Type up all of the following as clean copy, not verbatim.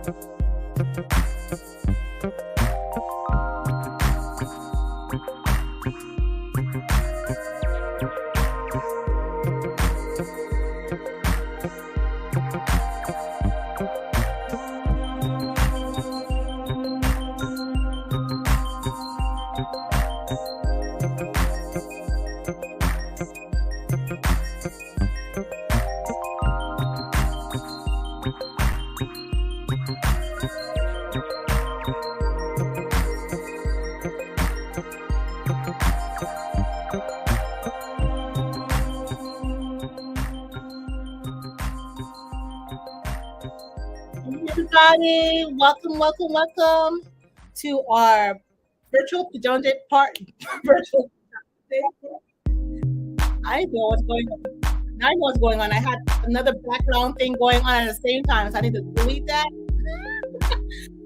Everybody, welcome to our virtual pajama part. Virtual. I know what's going on. I know what's going on. I had another background thing going on at the same time, so I need to delete that.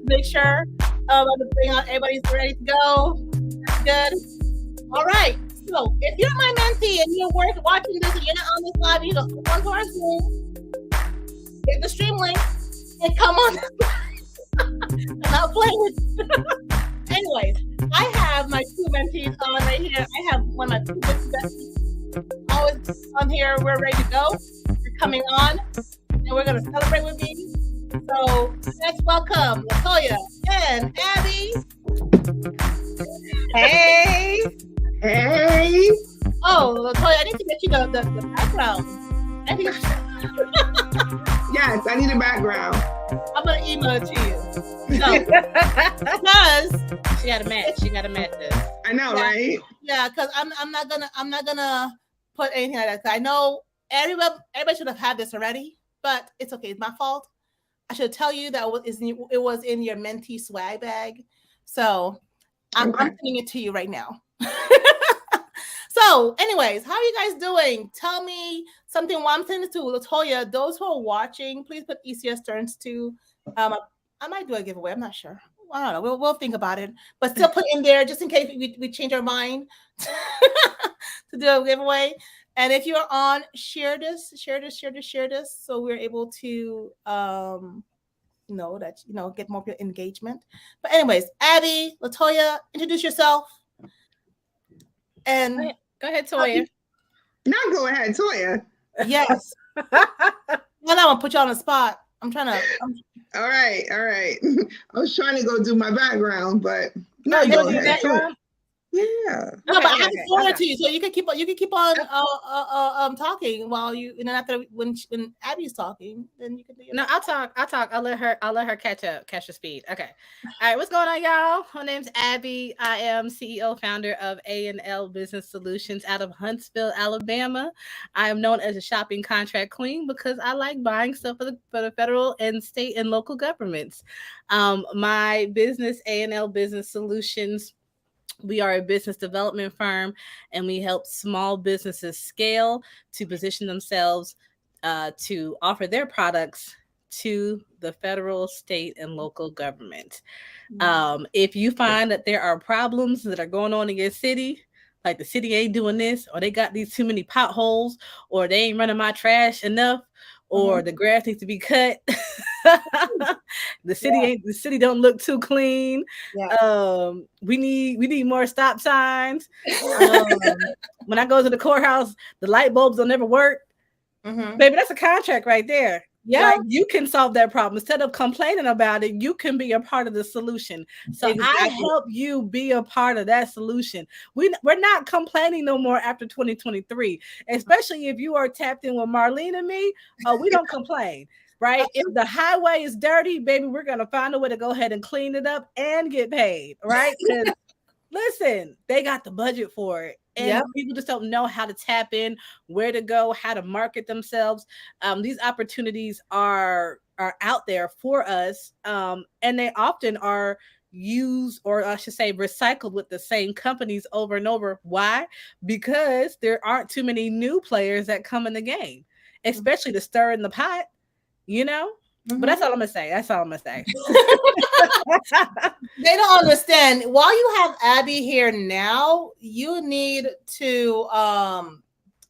Make sure I'm gonna bring out everybody's ready to go. Good. All right. So if you're my mentee and you're watching this and you're not on this live, you go on to our Zoom, get the stream link, and come on. I'm not playing with you. Anyways, I have my two mentees on right here. I have one of my two mentees always on here. We're ready to go. You're coming on, and we're going to celebrate with me. So let's welcome Latoya and Abby. Hey. Hey. Oh, Latoya, I need to get you the background. I think Yes, I need a background. I'm going to email it to you. No, because She got to match this. I know, yeah, right? Yeah, because I'm not gonna put anything like that. 'Cause I know everybody should have had this already, but it's okay. It's my fault. I should tell you that it was in your mentee swag bag. So I'm sending it to you right now. So, anyways, how are you guys doing? Tell me something while I'm sending it to Latoya. Those who are watching, please put ECS Turns to. I might do a giveaway. I'm not sure. I don't know. We'll think about it, but still put in there just in case we change our mind to do a giveaway. And if you're on, share this, so we're able to know that get more engagement. But anyways, Abby, Latoya, introduce yourself. And go ahead, Toya. No, go ahead, Toya. Yes. Well, I'm gonna put you on the spot. I'm trying to. All right. I was trying to go do my background, but no, you go do ahead. background. Yeah. No, but I have to forward it to you, so you can keep on talking while after when Abby's talking, then you can do your. No, I'll talk. I'll let her catch the speed. Okay. All right. What's going on, y'all? My name's Abby. I am CEO founder of A&L Business Solutions out of Huntsville, Alabama. I am known as a shopping contract queen because I like buying stuff for the federal and state and local governments. My business, A&L Business Solutions. We are a business development firm, and we help small businesses scale to position themselves to offer their products to the federal, state, and local government. If you find that there are problems that are going on in your city, like the city ain't doing this, or they got these too many potholes, or they ain't running my trash enough, or the grass needs to be cut. The city don't look too clean. Yeah. We need more stop signs. When I go to the courthouse, the light bulbs don't never work. Baby, that's a contract right there. Yeah, like, you can solve that problem. Instead of complaining about it, you can be a part of the solution. So I help you be a part of that solution. We're not complaining no more after 2023, especially if you are tapped in with Marlene and me. We don't complain, right? If the highway is dirty, baby, we're going to find a way to go ahead and clean it up and get paid, right? Because listen, they got the budget for it. And people just don't know how to tap in, where to go, how to market themselves. These opportunities are out there for us, and they often are used, or I should say recycled, with the same companies over and over. Why? Because there aren't too many new players that come in the game, especially to stir in the pot, But that's all I'm going to say. They don't understand. While you have Abby here now, you need to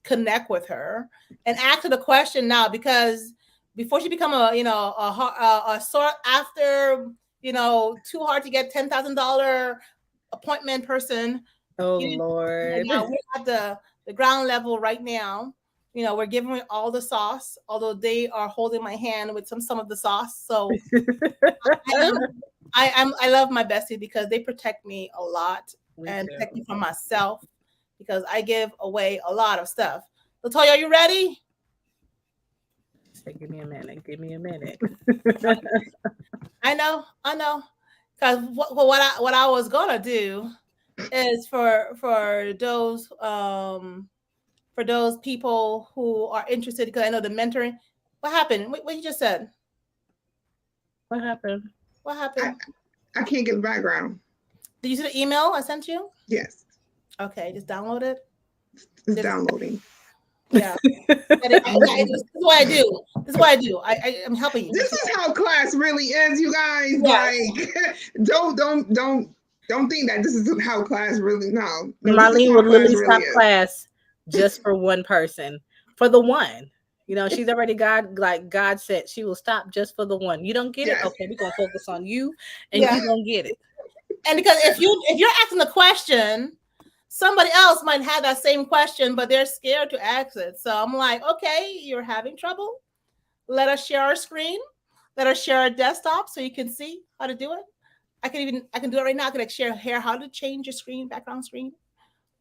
connect with her and ask her the question now, because before she become a sort after, too hard to get $10,000 appointment person. Oh You Lord. Now we're at the ground level right now. We're giving her all the sauce, although they are holding my hand with some of the sauce. So I love my bestie because they protect me a lot and protect me from myself because I give away a lot of stuff. Latoya, are you ready? Say, give me a minute. Give me a minute. I know. Because what I was gonna do is for those people who are interested, because I know the mentoring. What happened? What you just said? What happened? What happened? I can't get the background. Did you see the email I sent you? Yes. Okay, just download it. It's downloading. Yeah. This is what I do. This is what I do. I'm helping you. This is how class really is, you guys. Yes. Like, don't think that this is how class really. No, Marlene would literally stop class just for one person, for the one. She's already God said she will stop just for the one. You don't get it? Okay, we're gonna focus on you, and you don't get it. And because if you're asking the question, somebody else might have that same question, but they're scared to ask it. So I'm like, okay, you're having trouble. Let us share our screen. Let us share our desktop so you can see how to do it. I can do it right now. I can share here how to change your screen, background screen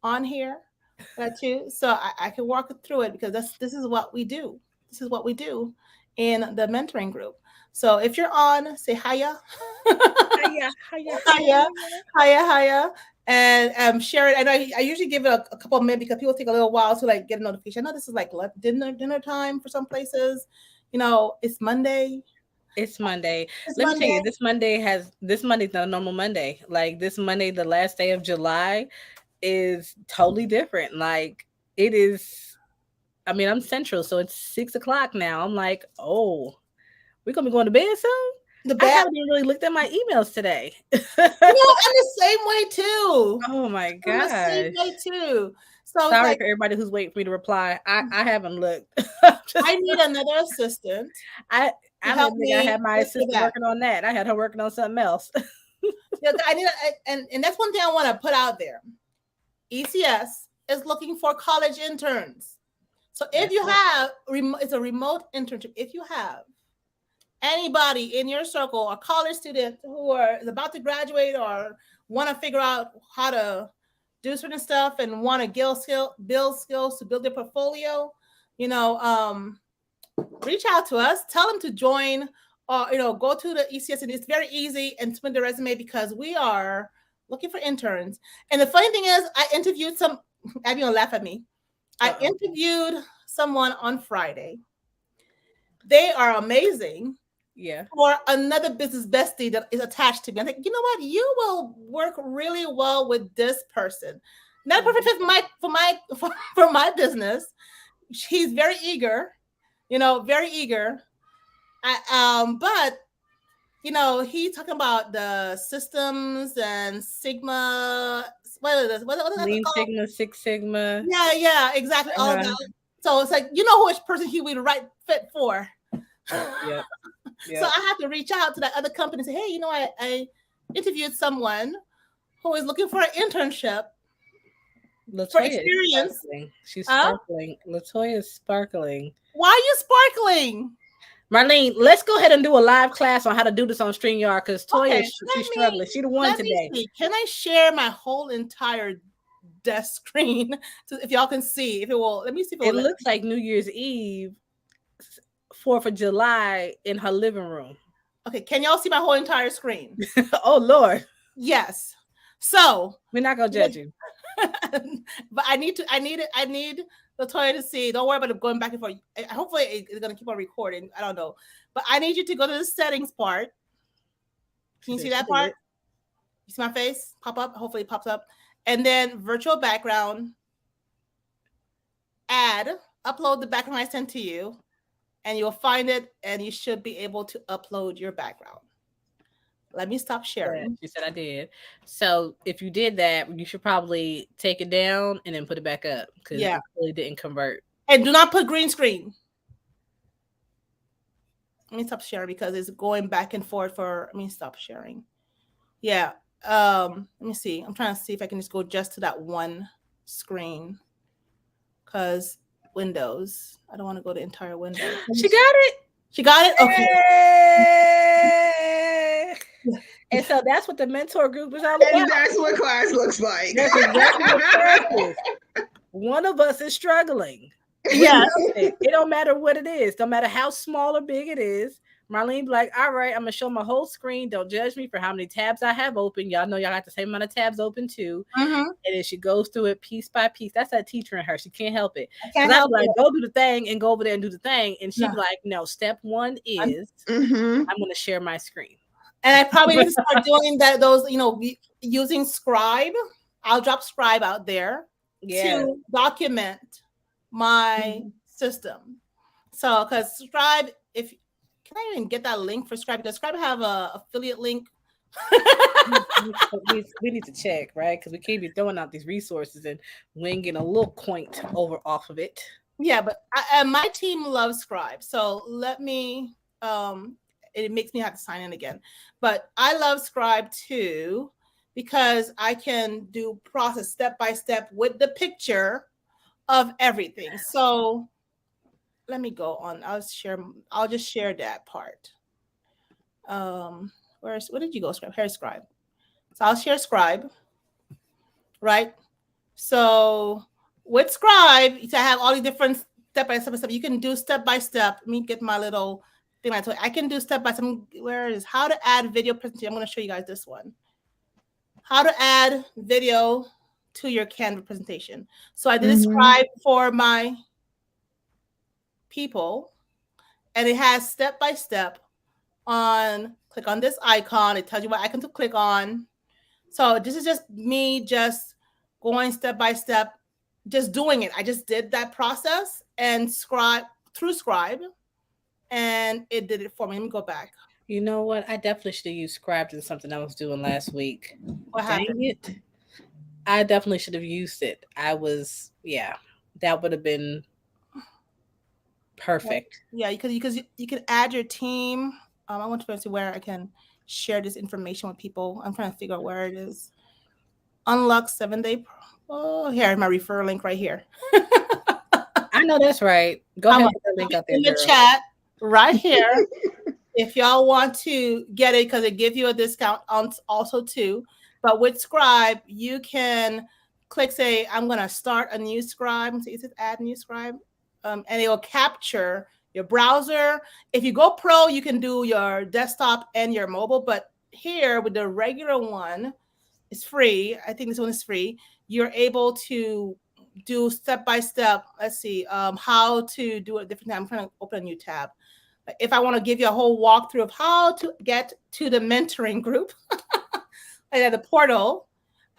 on here. That too. So I can walk through it because this is what we do. This is what we do in the mentoring group. So if you're on, say hiya. hiya. And share it. And I usually give it a couple of minutes because people take a little while to get a notification. I know this is like dinner time for some places. It's Monday. It's Monday. Let me tell you, this Monday's not a normal Monday. Like this Monday, the last day of July, is totally different. Like it is. I mean, I'm Central, so it's 6:00 now. I'm like, oh, we're gonna be going to bed soon. I haven't even really looked at my emails today. I'm the same way too. Oh my god, the same way too. So sorry for everybody who's waiting for me to reply. I haven't looked. I need another assistant. I had my assistant working on that. I had her working on something else. And that's one thing I want to put out there. ECS is looking for college interns. So if you have, it's a remote internship. If you have anybody in your circle, a college student who is about to graduate or want to figure out how to do certain stuff and want to build skills to build their portfolio, reach out to us. Tell them to join, or go to the ECS, and it's very easy, and submit the resume because we are looking for interns. And the funny thing is, I interviewed some. Abby will laugh at me. I interviewed someone on Friday. They are amazing. Yeah. For another business bestie that is attached to me. I'm like, you know what? You will work really well with this person. Not perfect fit for my business. He's very eager, very eager. But he's talking about the systems and Sigma. What is this? What is Lean Sigma, Six Sigma. Yeah, exactly. All of that. So it's like, which person he would be the right fit for. Yep. So I have to reach out to that other company and say, hey, I interviewed someone who is looking for an internship for experience. She's sparkling. Latoya's sparkling. Why are you sparkling? Marlene, let's go ahead and do a live class on how to do this on StreamYard because Toya, she's struggling. She's the one today. Can I share my whole entire desk screen if y'all can see? If it will, let me see. It looks like New Year's Eve, 4th of July in her living room. Okay, can y'all see my whole entire screen? Oh Lord. Yes. So we're not gonna judge you. But I need Latoya to see. Don't worry about it going back and forth. Hopefully it's gonna keep on recording. I don't know. But I need you to go to the settings part. Can you see that part? You see my face pop up? Hopefully it pops up. And then virtual background. Upload the background I sent to you. And you'll find it, and you should be able to upload your background. Let me stop sharing. She said I did. So if you did that, you should probably take it down and then put it back up because it really didn't convert. And do not put green screen. Let me stop sharing because it's going back and forth for. Let me stop sharing. Yeah. Let me see. I'm trying to see if I can just go just to that one screen because Windows. I don't want to go to entire window. She got it. She got it. Okay. Hey! Yeah. And so that's what the mentor group is all And about. that's what class looks like. That's exactly what class is. One of us is struggling. Yeah. It don't matter what it is. Don't matter how small or big it is. Marlene be like, all right, I'm gonna show my whole screen. Don't judge me for how many tabs I have open. Y'all know y'all got the same amount of tabs open too. Mm-hmm. And then she goes through it piece by piece. That's that teacher in her. She can't help it. I Because can't I'm help like, it. go do the thing and go over there and do the thing. And she'd No. be like, no, step one is Mm-hmm. I'm gonna share my screen. And I probably need to start doing that. Those, using Scribe. I'll drop Scribe out there Yeah. to document my system. So, because Scribe, if can I even get that link for Scribe? Does Scribe have a affiliate link? we need to check, right? Because we can't be throwing out these resources and winging a little point over off of it. Yeah, but my team loves Scribe. So let me. It makes me have to sign in again, but I love Scribe too because I can do process step by step with the picture of everything. So let me go on. I'll just share that part. Where did you go, Scribe? Here's Scribe. So I'll share Scribe, right? So with Scribe, I have all these different step by step. You can do step by step. Let me get my little thing. I can do step by step. Where is how to add video presentation? I'm going to show you guys this one. How to add video to your Canva presentation. So I did a Scribe for my people, and it has step by step. Click on this icon. It tells you what icon to click on. So this is just me just going step by step, just doing it. I just did that process and through Scribe, and it did it for me. Let me go back. You know what? I definitely should have used Scribe in something I was doing last week. What Dang happened? it. I definitely should have used it. That would have been perfect. Yeah, because you can add your team. I want to see where I can share this information with people. I'm trying to figure out where it is. Unlock 7-day. Oh, here's my referral link right here. I know that's right. Go ahead and put that link out there in the girl. chat right here. If y'all want to get it, because it gives you a discount on also too. But with Scribe, you can click, say, I'm going to start a new Scribe. So it says add new Scribe. And it will capture your browser. If you go pro, you can do your desktop and your mobile. But here with the regular one, it's free. I think this one is free. You're able to do step by step. Let's see how to do it different. I'm trying to open a new tab. If I want to give you a whole walkthrough of how to get to the mentoring group, and the portal,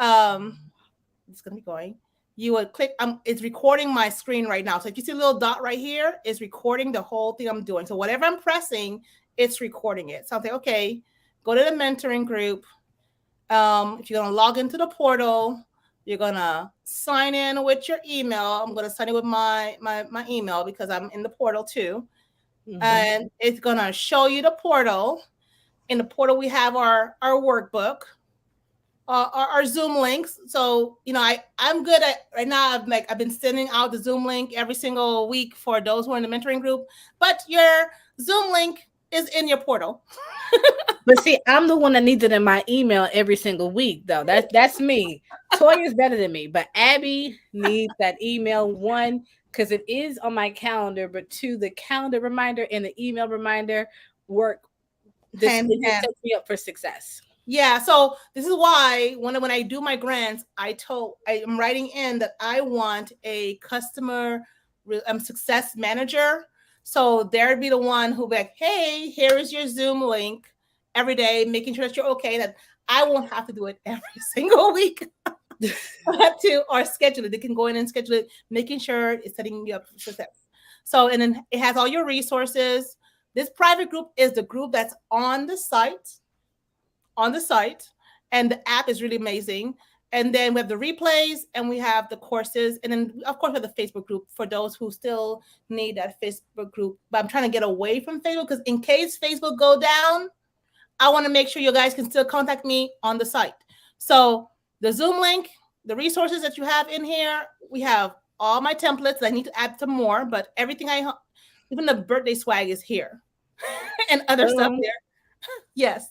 it's going to be going. You would click, it's recording my screen right now. So if you see a little dot right here, it's recording the whole thing I'm doing. So whatever I'm pressing, it's recording it. So I'm saying, okay, go to the mentoring group. If you're going to log into the portal, you're going to sign in with your email. I'm going to sign in with my email because I'm in the portal too. Mm-hmm. And it's going to show you the portal. In the portal, we have our workbook. Our Zoom links. So, I'm good at right now. I've been sending out the Zoom link every single week for those who are in the mentoring group, but your Zoom link is in your portal. But see, I'm the one that needs it in my email every single week, though. That's me. Toya is better than me, but Abby needs that email, one, because it is on my calendar, but two, the calendar reminder and the email reminder work. This sets me up for success. Yeah, so this is why when I do my grants, I'm writing in that I want a customer success manager. So they'd be the one who be like, hey, here is your Zoom link every day, making sure that you're okay, that I won't have to do it every single week. or schedule it. They can go in and schedule it, making sure it's setting you up for success. So, and then it has all your resources. This private group is the group that's on the site, and the app is really amazing. And then we have the replays and we have the courses. And then, of course, we have the Facebook group for those who still need that Facebook group. But I'm trying to get away from Facebook because in case Facebook go down, I want to make sure you guys can still contact me on the site. So the Zoom link, the resources that you have in here, we have all my templates. I need to add some more, but everything even the birthday swag is here and other stuff there. Yes.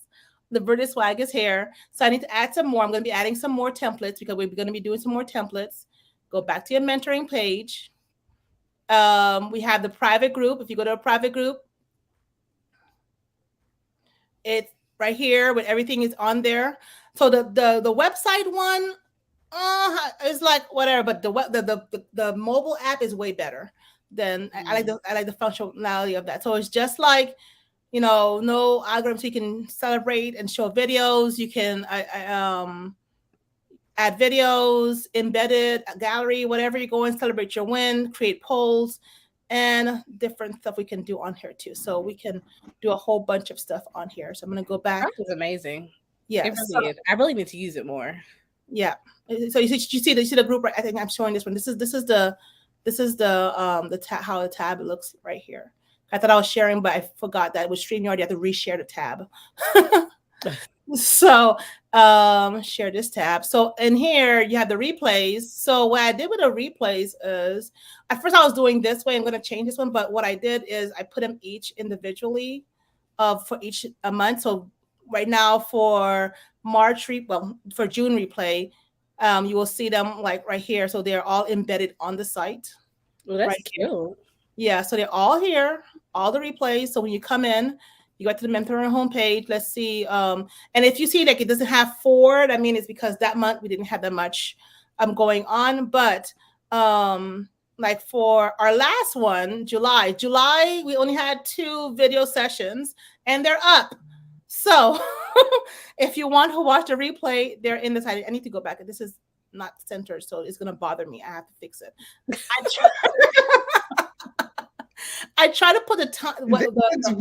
The birthday swag is here. So I need to add some more. I'm going to be adding some more templates because we're going to be doing some more templates. Go back to your mentoring page. We have the private group. If you go to a private group, it's right here with everything is on there. So the website one is like whatever, but the mobile app is way better than I like the functionality of that. So it's just like, no algorithm, so you can celebrate and show videos. You can add videos, embedded, a gallery, whatever you go and celebrate your win, create polls, and different stuff we can do on here too. So we can do a whole bunch of stuff on here. So I'm going to go back. That was amazing. Yeah. I really need to use it more. Yeah. So you see the group, right? I think I'm showing this one. This is the how the tab looks right here. I thought I was sharing, but I forgot that with StreamYard, you have to reshare the tab. So share this tab. So in here, you have the replays. So what I did with the replays is, at first I was doing this way. I'm going to change this one. But what I did is I put them each individually for each a month. So right now for for June replay, you will see them like right here. So they're all embedded on the site. Well, that's cute. Here. Yeah, so they're all here, all the replays. So when you come in, you go to the mentoring homepage. Let's see. And if you see like it doesn't have 4, I mean, it's because that month we didn't have that much going on. But like for our last one, July, we only had 2 video sessions and they're up. So if you want to watch the replay, they're in this. I need to go back. This is not centered, so it's going to bother me. I have to fix it. I try to put That's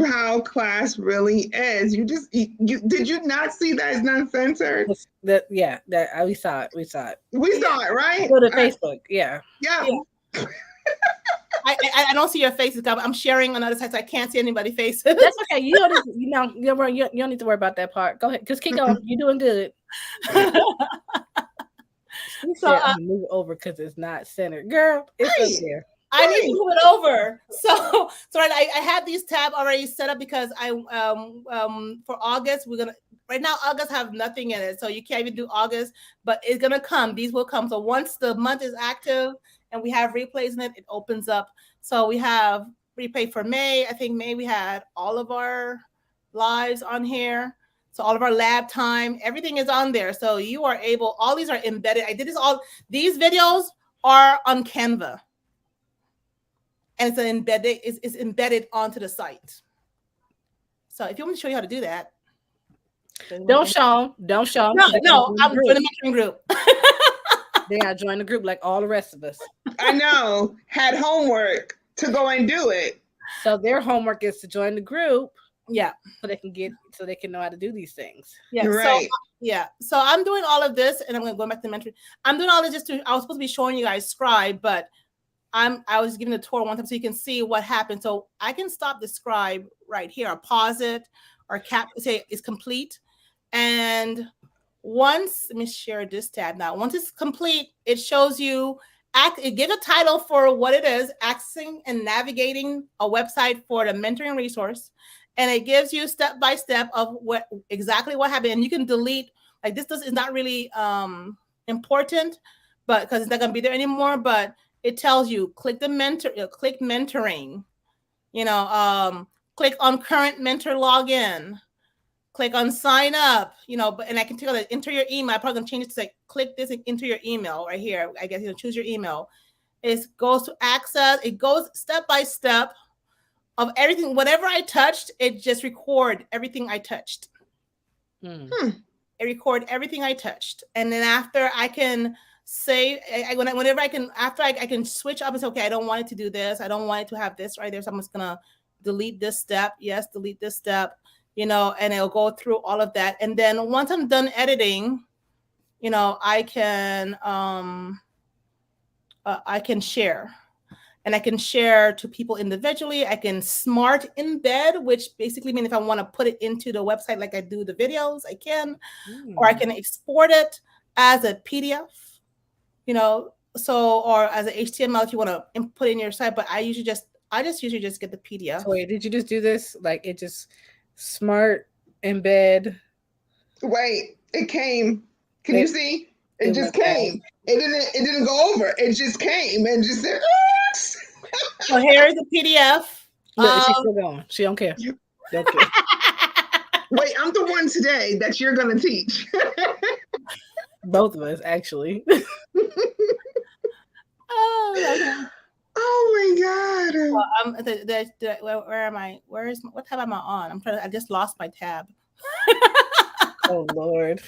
how class really is. You did you not see that it's not censored? We saw it. We saw it, right? Go to Facebook. Yeah. I don't see your faces. I'm sharing another side, so I can't see anybody's faces. That's okay. You don't need to worry about that part. Go ahead. Just keep going. You're doing good. So I'm gonna move it over because it's not centered, girl. It's up there. I need to move it over. So I had these tab already set up because I for August right now August have nothing in it, so you can't even do August, but it's gonna come. These will come. So once the month is active and we have replays in it, it opens up. So we have replay for May. I think May we had all of our lives on here. So all of our lab time, everything is on there. So you are able, all these are embedded. I did these videos are on Canva. And it's embedded onto the site. So if you want me to show you how to do that. Don't show them. No, I'm joining the mentoring group. They gotta join the group like all the rest of us. I know. Had homework to go and do it. So their homework is to join the group. Yeah. So they can know how to do these things. Yeah. Right. So I'm doing all of this and I'm going to go back to mentoring. I'm doing all this I was supposed to be showing you guys Scribe, but I was giving a tour one time so you can see what happened. So I can stop the Scribe right here or pause it or say it's complete. And let me share this tab now. Once it's complete, it shows you, it gives a title for what it is, accessing and navigating a website for the mentoring resource. And it gives you step-by-step of exactly what happened. And you can delete, like this is not really important, but because it's not going to be there anymore, but it tells you click mentoring, click on current mentor login, click on sign up, and I can tell that enter your email. I'm probably going to change it to say click this and enter your email right here. I guess choose your email. It goes to access. It goes step by step of everything. Whatever I touched, it just record everything I touched. It record everything I touched, and then after I can say whenever I can, after I can switch up and say, okay, I don't want it to do this. I don't want it to have this right there. So I'm just gonna delete this step. Yes, delete this step. And it'll go through all of that. And then once I'm done editing, I can share. And I can share to people individually. I can smart embed, which basically means if I want to put it into the website like I do the videos, I can, or I can export it as a PDF, or as an HTML if you want to put in your site. But I usually just get the PDF. So wait, did you just do this? Like it just smart embed? Wait, it came. Can you see? It just came. It didn't go over. It just came and just said. So here's the PDF. Look, she's still going. She don't care. Don't care. Wait, I'm the one today that you're gonna teach. Both of us, actually. Oh my God. Well, where am I? What tab am I on? I just lost my tab. Oh Lord.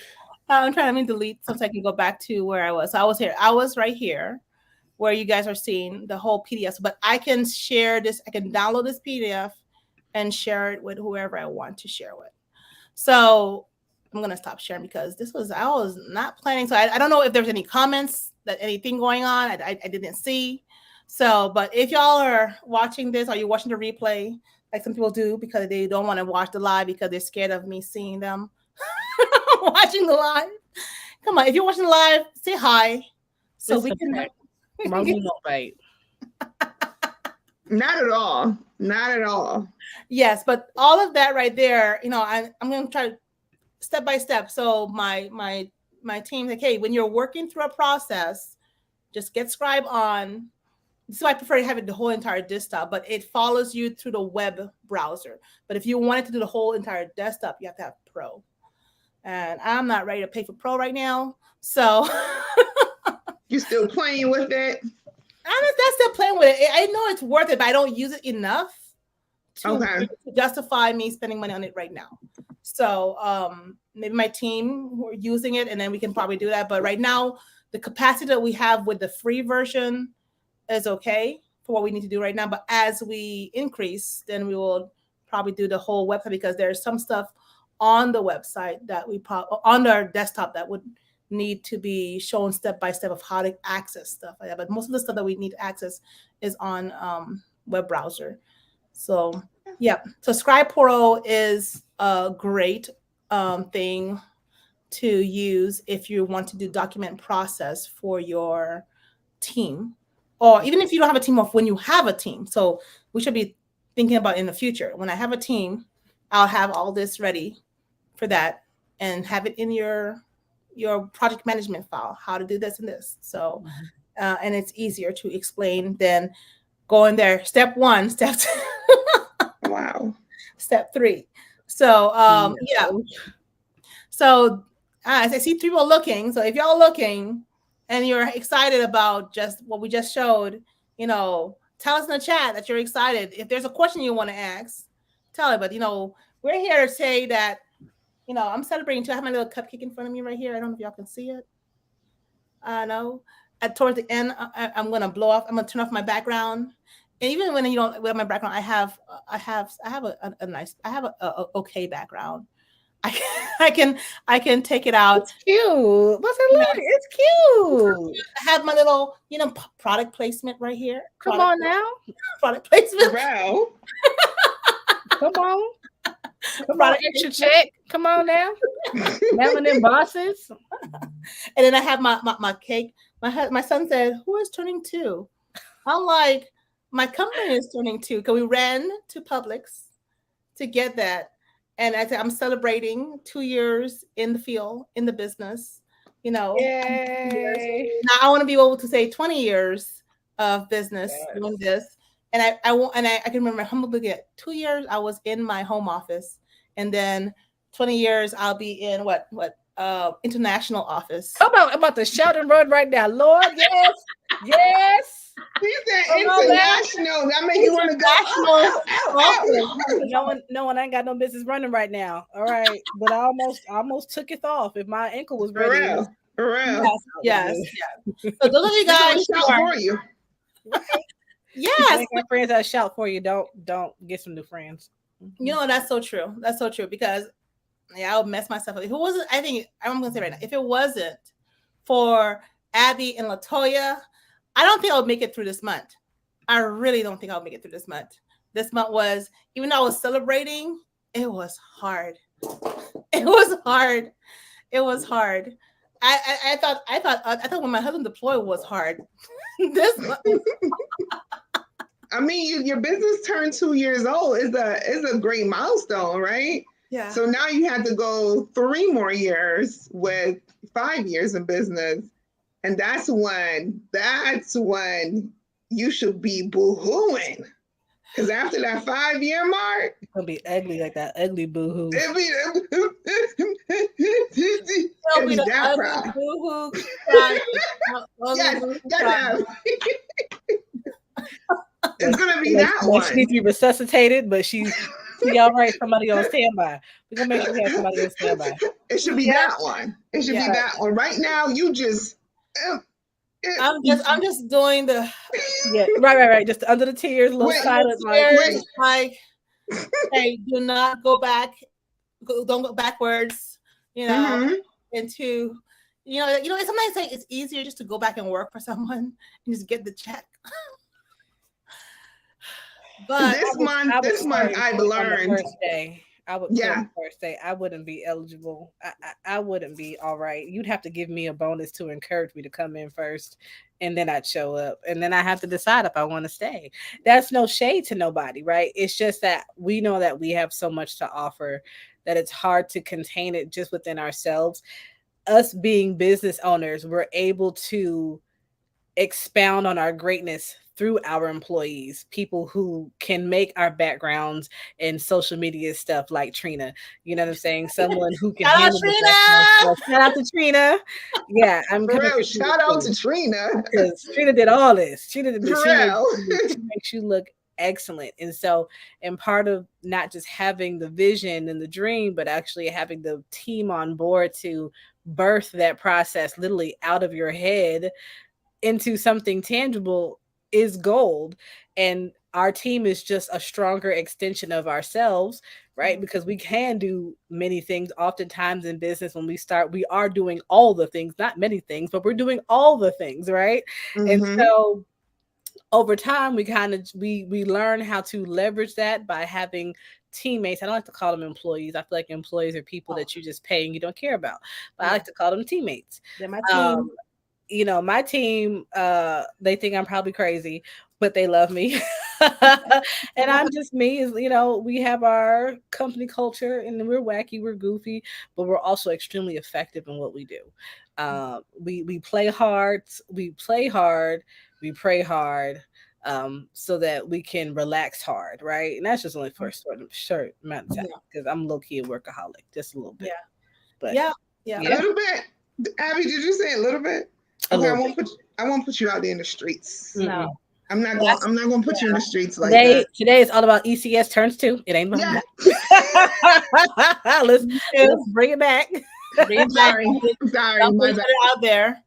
I'm trying to delete so I can go back to where I was. So I was here. I was right here where you guys are seeing the whole PDF. But I can share this. I can download this PDF and share it with whoever I want to share with. So I'm going to stop sharing because I was not planning. So I don't know if there's any comments, anything going on. I didn't see. So, but if y'all are watching this, are you watching the replay like some people do because they don't want to watch the live because they're scared of me seeing them watching the live? Come on, if you're watching the live, say hi. So we can. Mommy won't bite. Not at all. Not at all. Yes, but all of that right there, I'm going to try step by step. So my team's like, hey, when you're working through a process, just get Scribe on. So I prefer to have it the whole entire desktop, but it follows you through the web browser. But if you wanted to do the whole entire desktop, you have to have Pro. And I'm not ready to pay for Pro right now. So you still playing with it? I'm still playing with it. I know it's worth it, but I don't use it enough to justify me spending money on it right now. So maybe my team who are using it, and then we can probably do that. But right now, the capacity that we have with the free version is okay for what we need to do right now. But as we increase, then we will probably do the whole website because there's some stuff on the website that we on our desktop that would need to be shown step by step of how to access stuff like that. But most of the stuff that we need to access is on web browser. So yeah, so Scribe Pro is a great thing to use if you want to do document process for your team, or even if you don't have a team, of when you have a team. So we should be thinking about in the future. When I have a team, I'll have all this ready for that and have it in your project management file, how to do this and this. So, and it's easier to explain than going there. Step 1, step 2. Wow. Step 3. So, yeah. So I see 3 people looking. So if y'all looking and you're excited about just what we just showed, tell us in the chat that you're excited. If there's a question you want to ask, tell it. But, we're here to say that, I'm celebrating too. I have my little cupcake in front of me right here. I don't know if y'all can see it. No. Towards the end, I'm going to blow off. I'm going to turn off my background. And even when you don't with my background, I have a nice, okay background. I can take it out. It's cute. What's it like? It's cute. I have my little, product placement right here. Come on now. Product placement. Wow. Come on. Come on, extra check. Come on now. Melanin bosses. And then I have my cake. My son said, "Who is turning 2?" I'm like, my company is turning 2 because we ran to Publix to get that. And I said, I'm celebrating 2 years in the field, in the business, Yay. Now I want to be able to say 20 years of business doing this. And I can remember humbly at 2 years I was in my home office, and then 20 years I'll be in international office. I'm about to shout and run right now, Lord. Yes, yes. He said international. That makes you want to go. No one ain't got no business running right now. All right, but I almost took it off if my ankle was ready. For real. Yes. So those of you guys shout for you. Yes, friends that shout for you. Don't get some new friends. That's so true. That's so true because I would mess myself up. If it wasn't, I'm gonna say right now, if it wasn't for Abby and Latoya. I don't think I'll make it through this month. I really don't think I'll make it through this month. This month was, even though I was celebrating, it was hard. It was hard. It was hard. I thought when my husband deployed was hard. This month. I mean, your business turned 2 years old is a great milestone, right? Yeah. So now you had to go 3 more years with 5 years in business. And that's when you should be boohooing. Because after that 5-year mark, it's gonna be ugly, like that ugly boohoo. it'll be the that ugly proud. boo-hoo cry. Yes, Ugly yes. It's gonna be Like, that like, she one. needs to be resuscitated, but she all right. Somebody on standby. We're gonna make sure we have somebody on standby. It should be that one. It should be that one. Right now, you just. I'm just doing the right. Just under the tears, a little silent. Like, hey, do not go back. Don't go backwards. Into. Sometimes it's easier just to go back and work for someone and just get the check. But this month I've learned. First day, I would. First day, I wouldn't be eligible. I wouldn't be all right. You'd have to give me a bonus to encourage me to come in first, and then I'd show up, and then I have to decide if I want to stay. That's no shade to nobody, right? It's just that we know that we have so much to offer that it's hard to contain it just within ourselves. Us being business owners, we're able to expound on our greatness through our employees, people who can make our backgrounds and social media stuff, like Trina. You know what I'm saying? Someone who can handle Trina! Shout out to Trina. Yeah, I'm for real. Shout out to Trina, because Trina did all this. She she makes you look excellent. And so, and part of not just having the vision and the dream, but actually having the team on board to birth that process literally out of your head into something tangible is gold. And our team is just a stronger extension of ourselves, right? Because we can do many things. Oftentimes in business, when we start, we are doing all the things, not many things, but we're doing all the things, right? And so over time, we learn how to leverage that by having teammates. I don't like to call them employees. I feel like employees are people that you just pay and you don't care about. But I like to call them teammates. They're my team. My team, they think I'm probably crazy, but they love me. And I'm just me. We have our company culture and we're wacky, we're goofy, but we're also extremely effective in what we do. We play hard, we pray hard, so that we can relax hard, right? And that's just only for a short amount of time, because I'm low-key a workaholic, just a little bit. But yeah. A little bit. Abby, did you say a little bit? Okay, I won't put you out there in the streets. No. I'm not going to put you in the streets like that. Today is all about ECS Turns 2. It ain't about that. Let's bring it back. Sorry, my bad. Out there.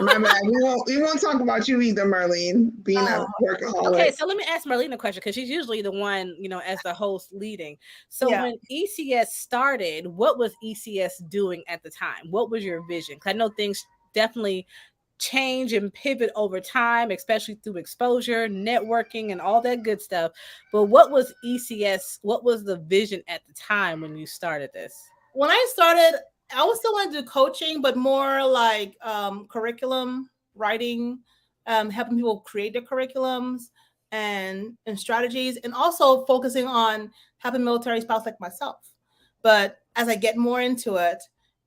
My bad. We won't talk about you either, Marlene, being a workaholic. Okay, so let me ask Marlene a question, because she's usually the one, as the host leading. So when ECS started, what was ECS doing at the time? What was your vision? Because I know things definitely change and pivot over time, especially through exposure, networking, and all that good stuff. But what was ECS? What was the vision at the time when you started this? When I started, I was still going to do coaching, but more like curriculum writing, helping people create their curriculums and strategies, and also focusing on helping military spouse like myself. But as I get more into it,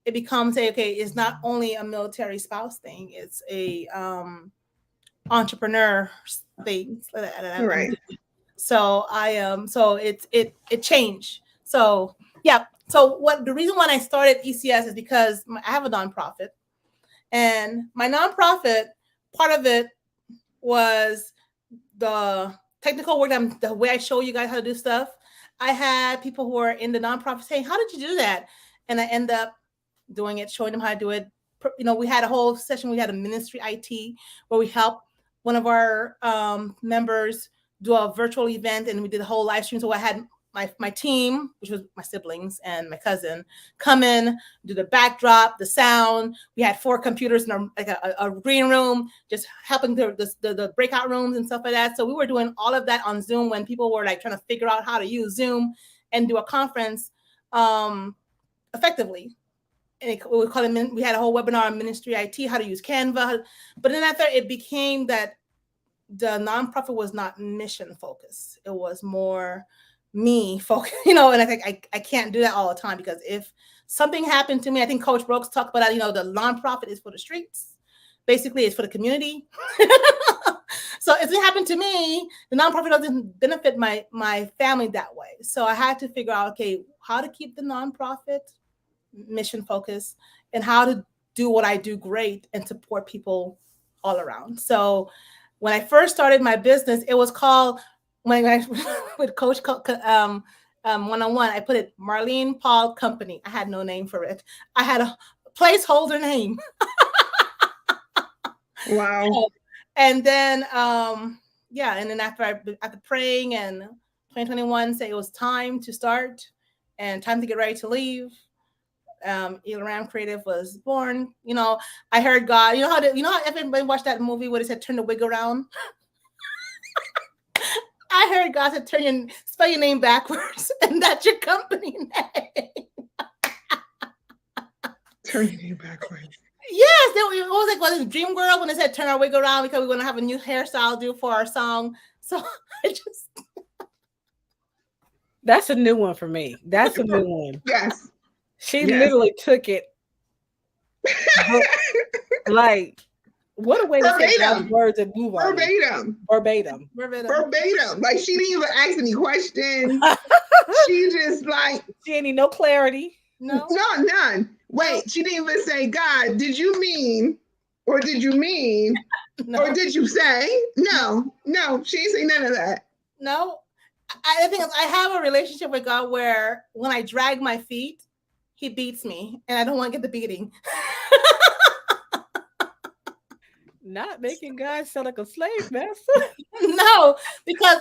it becomes it's not only a military spouse thing; it's a entrepreneur thing. Right. So it changed. So yeah. So the reason why I started ECS is because I have a nonprofit, and my nonprofit, part of it was the technical work. The way I show you guys how to do stuff. I had people who are in the nonprofit saying, "How did you do that?" And I end up doing it, showing them how to do it. We had a whole session. We had a ministry IT where we helped one of our members do a virtual event, and we did a whole live stream. So I had my team, which was my siblings and my cousin, come in, do the backdrop, the sound. We had 4 computers in a green room, just helping the breakout rooms and stuff like that. So we were doing all of that on Zoom when people were like trying to figure out how to use Zoom and do a conference effectively. And we had a whole webinar on ministry IT, how to use Canva. But then after it became that the nonprofit was not mission focused. It was more me focused, and I think I can't do that all the time, because if something happened to me, I think Coach Brooks talked about that, the nonprofit is for the streets. Basically, it's for the community. So if it happened to me, the nonprofit doesn't benefit my family that way. So I had to figure out, okay, how to keep the nonprofit mission focused and how to do what I do great and support people all around. So when I first started my business, it was called, when I with Coach one-on-one, I put it Marlene Paul Company. I had no name for it. I had a placeholder name. Wow. And then and then after praying and 2021 say it was time to start and time to get ready to leave, Ram Creative was born. I heard God. You know how everybody watched that movie where it said turn the wig around? I heard God said spell your name backwards, and that's your company name. Turn your name backwards. Yes, it was like, was it Dream Girl when they said turn our wig around because we're going to have a new hairstyle do for our song. So I just. That's a new one for me. That's a new one. Yes. She literally took it. Like, what a way to take out words and move on. Verbatim. Like, she didn't even ask any questions. She just like. She didn't need no clarity. No, none. Wait, she didn't even say, God, did you mean, or did you mean, or did you say? No, she didn't say none of that. No. I think I have a relationship with God where when I drag my feet, he beats me, and I don't want to get the beating. Not making God sound like a slave master. No, because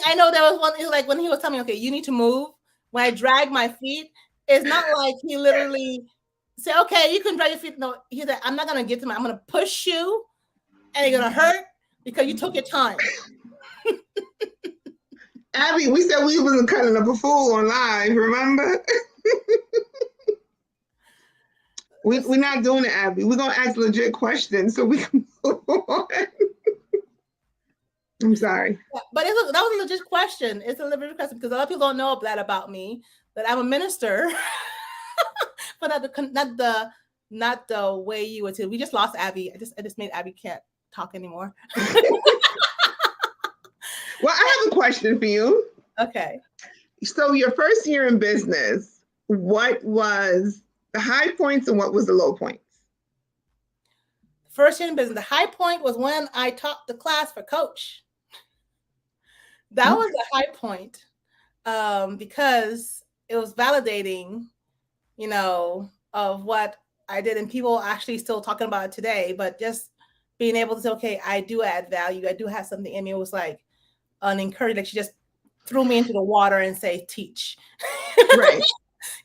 I know there was one, it was like when he was telling me, okay, you need to move. When I drag my feet, it's not like he literally said, okay, you can drag your feet. No, he said, I'm not going to get to I'm going to push you, and you're going to hurt because you took your time. Abby, we said we wasn't cutting up a fool on live, remember? We're not doing it, Abby. We're going to ask legit questions so we can move on. I'm sorry. Yeah, but that was a legit question. It's a legit question because a lot of people don't know that about me, that I'm a minister, but not the way you would say. We just lost Abby. I just made Abby can't talk anymore. Well, I have a question for you. Okay. So your first year in business, what was the high points and what was the low points? First year in business, the high point was when I taught the class for Coach. That was the high point because it was validating, of what I did, and people actually still talking about it today. But just being able to say, okay, I do add value. I do have something in me. It was like an encouragement. Like she just threw me into the water and say, teach. Right.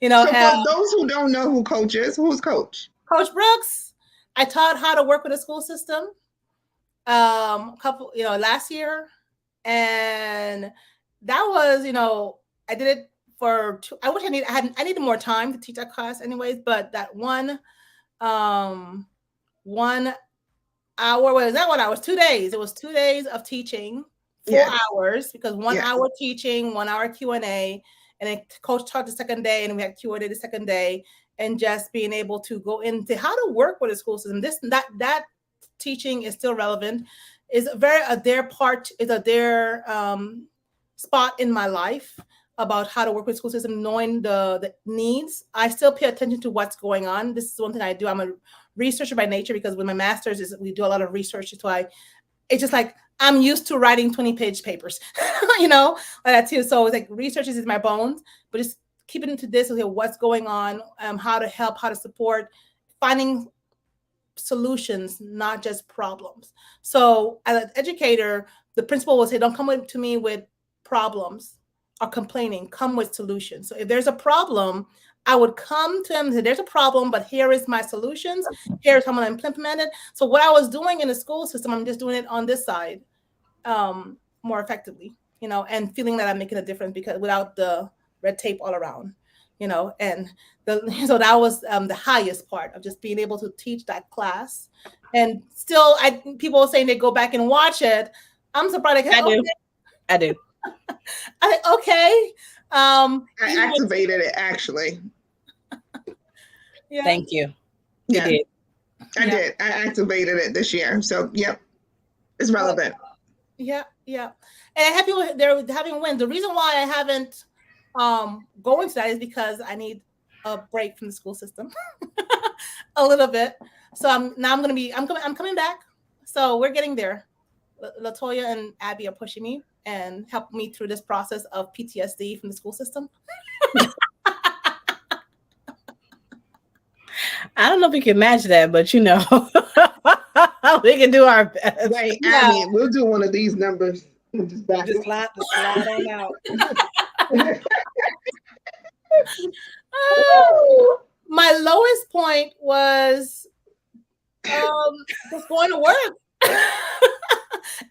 So for those who don't know who Coach is, who's Coach? Coach Brooks. I taught how to work with a school system last year. And that was, I did it for I wish I needed more time to teach that class anyways, but that 1 hour, was that 1 hour? It was 2 days. It was 2 days of teaching, 4 hours, because 1 hour teaching, 1 hour Q&A, and then Coach taught the second day, and we had Q&A the second day, and just being able to go into how to work with a school system. That teaching is still relevant. Is their spot in my life about how to work with school system, knowing the needs. I still pay attention to what's going on. This is one thing I do. I'm a researcher by nature because with my master's we do a lot of research. So it's just like I'm used to writing 20-page papers, like that too. So it's like research is in my bones, but just keeping into this, okay, what's going on, how to help, how to support, finding solutions, not just problems. So as an educator, the principal will say, don't come to me with problems. are complaining come with solutions. So if there's a problem, I would come to them and say, there's a problem, but here is my solutions. Here's how I'm going to implement it. So what I was doing in the school system, I'm just doing it on this side more effectively, and feeling that I'm making a difference because without the red tape all around, and so that was the highest part of just being able to teach that class. And still, people are saying they go back and watch it. I'm surprised. I do. Okay. I activated it actually. Yeah. Thank you. You did. I did. I activated it this year. So, yep, it's relevant. Yeah. And I have people they're having wins. The reason why I haven't going to that is because I need a break from the school system a little bit. So I'm coming back. So we're getting there. Latoya and Abby are pushing me and helping me through this process of PTSD from the school system. I don't know if we can match that, but we can do our best. Wait, Abby, we'll do one of these numbers. Just slide on out. My lowest point was just going to work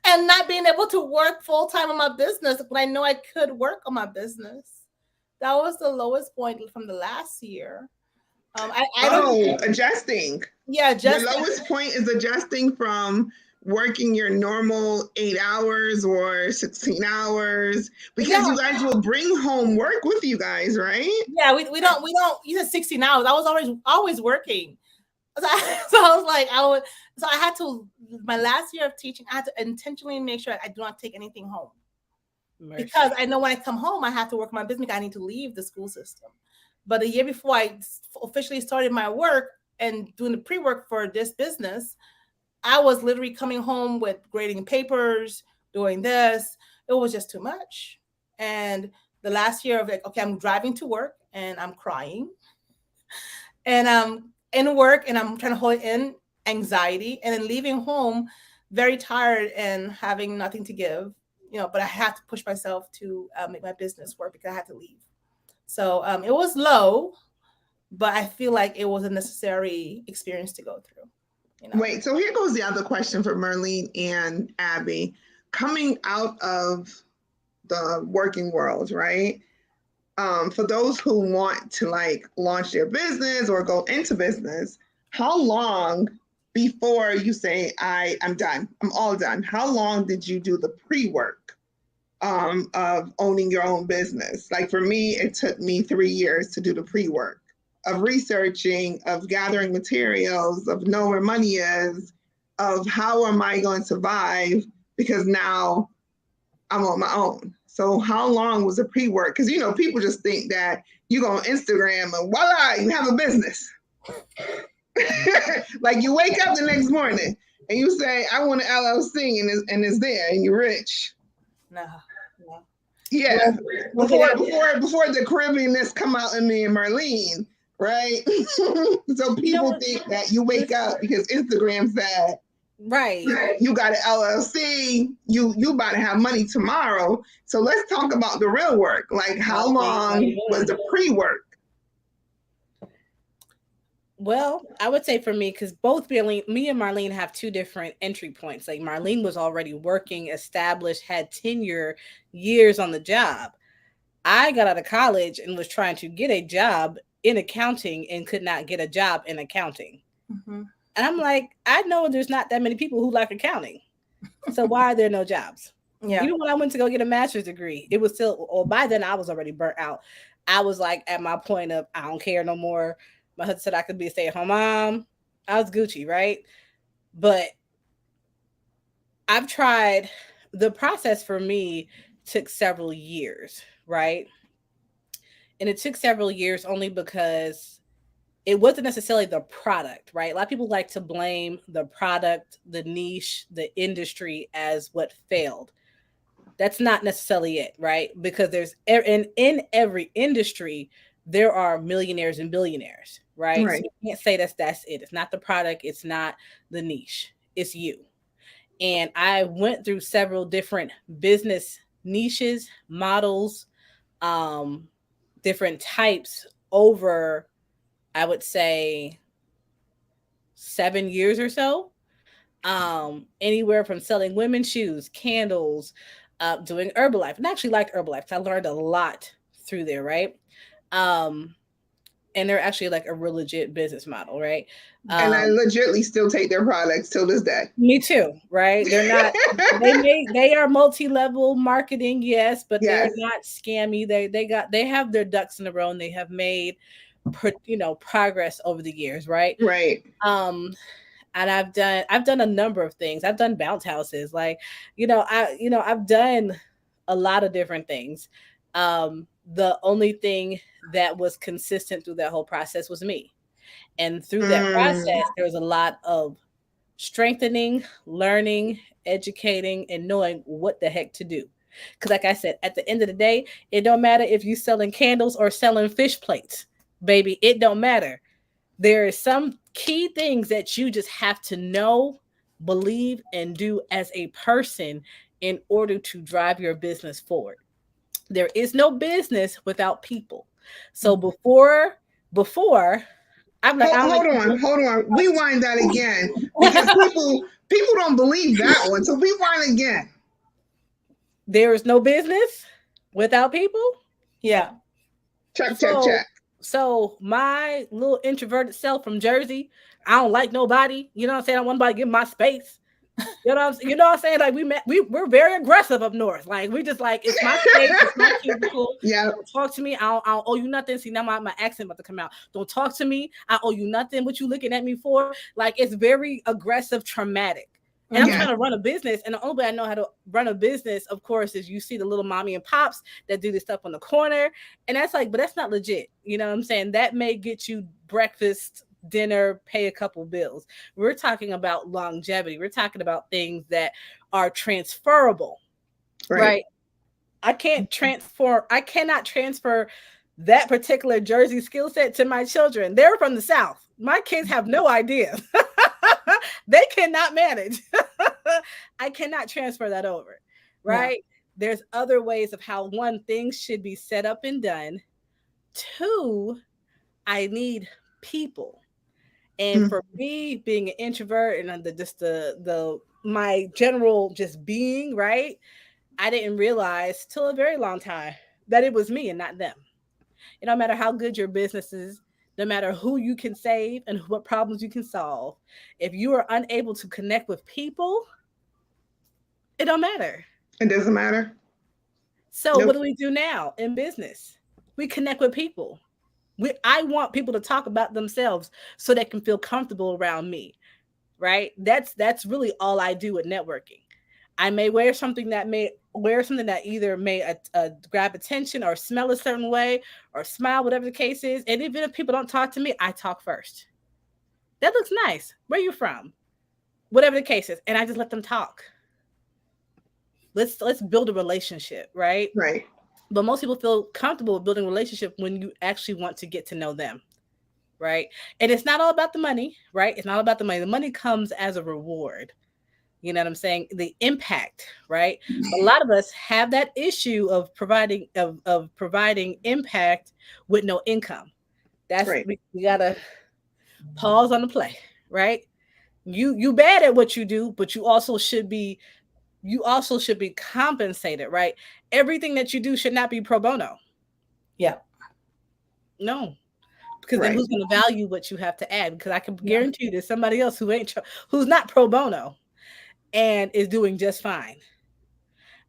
and not being able to work full time on my business when I know I could work on my business. That was the lowest point from the last year. Adjusting. Yeah, adjusting. The lowest point is adjusting from working your normal 8 hours or 16 hours because you guys will bring home work with you guys, right? Yeah, we don't. You said 16 hours. I was always working. So I was like, so I had to, my last year of teaching, I had to intentionally make sure I do not take anything home. Mercy. Because I know when I come home, I have to work my business. I need to leave the school system. But a year before I officially started my work and doing the pre-work for this business, I was literally coming home with grading papers, doing this. It was just too much. And the last year of like, okay, I'm driving to work and I'm crying. And I'm in work and I'm trying to hold in anxiety and then leaving home very tired and having nothing to give, but I had to push myself to make my business work because I had to leave. So it was low, but I feel like it was a necessary experience to go through. Wait, so here goes the other question for Marlene and Abby. Coming out of the working world, right? For those who want to launch their business or go into business, how long before you say, I'm done, I'm all done? How long did you do the pre-work of owning your own business? Like for me, it took me 3 years to do the pre-work of researching, of gathering materials, of knowing where money is, of how am I going to survive because now I'm on my own. So how long was the pre-work? Because, people just think that you go on Instagram and voila, you have a business. Like you wake up the next morning and you say, I want an LLC and it's there and you're rich. No. Yeah. Before the Caribbeanness come out in me and Marlene, right? So people think that you wake up because Instagram said, right, you got an LLC, you about to have money tomorrow. So let's talk about the real work. Like how long was the pre-work? Well, I would say for me, because both me and Marlene have two different entry points. Like Marlene was already working, established, had tenure, years on the job. I got out of college and was trying to get a job in accounting and could not get a job in accounting. Mm-hmm. And I'm like, I know there's not that many people who like accounting. So why are there no jobs? Yeah. Even when I went to go get a master's degree, it was still, or by then I was already burnt out. I was like at my point of, I don't care no more. My husband said I could be a stay-at-home mom. I was Gucci, right? But I've tried, the process for me took several years, right? And it took several years only because it wasn't necessarily the product, right? A lot of people like to blame the product, the niche, the industry as what failed. That's not necessarily it, right? Because there's, in every industry, there are millionaires and billionaires, right? So you can't say that's it. It's not the product. It's not the niche. It's you. And I went through several different business niches, models, different types over, I would say, 7 years or so. Anywhere from selling women's shoes, candles, doing Herbalife. And I actually liked Herbalife because I learned a lot through there, right? And they're actually like a real legit business model, right? And I legitimately still take their products till this day. Me too, right? They're not. They are multi-level marketing, yes, but they're not scammy. They have their ducks in a row, and they have made, progress over the years, right? Right. And I've done a number of things. I've done bounce houses, like, I've done a lot of different things. The only thing that was consistent through that whole process was me. And through that process, there was a lot of strengthening, learning, educating, and knowing what the heck to do. Because like I said, at the end of the day, it don't matter if you're selling candles or selling fish plates, baby. It don't matter. There are some key things that you just have to know, believe, and do as a person in order to drive your business forward. There is no business without people. So before I'm like, hold on. Rewind that again, because people don't believe that one. So rewind again. There is no business without people. Yeah. Check. So my little introverted self from Jersey, I don't like nobody. You know what I'm saying? I want nobody to give my space. You know what I'm saying? Like we're very aggressive up north. Like we just like, it's my space, it's my cubicle. Yeah. Don't talk to me. I don't owe you nothing. See, now my accent about to come out. Don't talk to me. I owe you nothing. What you looking at me for? Like it's very aggressive, traumatic. And I'm trying to run a business, and the only way I know how to run a business, of course, is you see the little mommy and pops that do this stuff on the corner, and that's like, but that's not legit. You know what I'm saying? That may get you breakfast, dinner, pay a couple bills. We're talking about longevity. We're talking about things that are transferable, right? I cannot transfer that particular Jersey skill set to my children. They're from the South. My kids have no idea. They cannot manage. I cannot transfer that over, right? Yeah. There's other ways of how, one, things should be set up and done. Two, I need people. And for me, being an introvert and my general just being, right, I didn't realize till a very long time that it was me and not them. It don't matter how good your business is, no matter who you can save and what problems you can solve. If you are unable to connect with people, it don't matter. It doesn't matter. So What do we do now in business? We connect with people. I want people to talk about themselves so they can feel comfortable around me, right? That's really all I do with networking. I may wear something that either may grab attention or smell a certain way or smile, whatever the case is. And even if people don't talk to me, I talk first. That looks nice. Where are you from? Whatever the case is. And I just let them talk. Let's build a relationship, right? Right. But most people feel comfortable with building a relationship when you actually want to get to know them, right? And it's not all about the money, right? It's not about the money. The money comes as a reward. You know what I'm saying? The impact, right? A lot of us have that issue of providing impact with no income. That's right. We gotta pause on the play, right? You bad at what you do, but you also should be compensated, right? Everything that you do should not be pro bono. Yeah. No. Because then who's going to value what you have to add? Because I can guarantee you there's somebody else who's not pro bono and is doing just fine.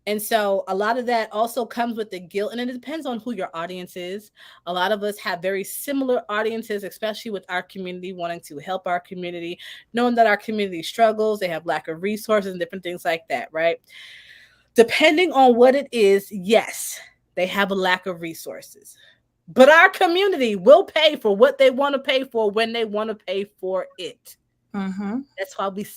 And so a lot of that also comes with the guilt, and it depends on who your audience is. A lot of us have very similar audiences, especially with our community, wanting to help our community, knowing that our community struggles, they have lack of resources and different things like that, right? Depending on what it is, yes, they have a lack of resources. But our community will pay for what they want to pay for when they want to pay for it. Mm-hmm.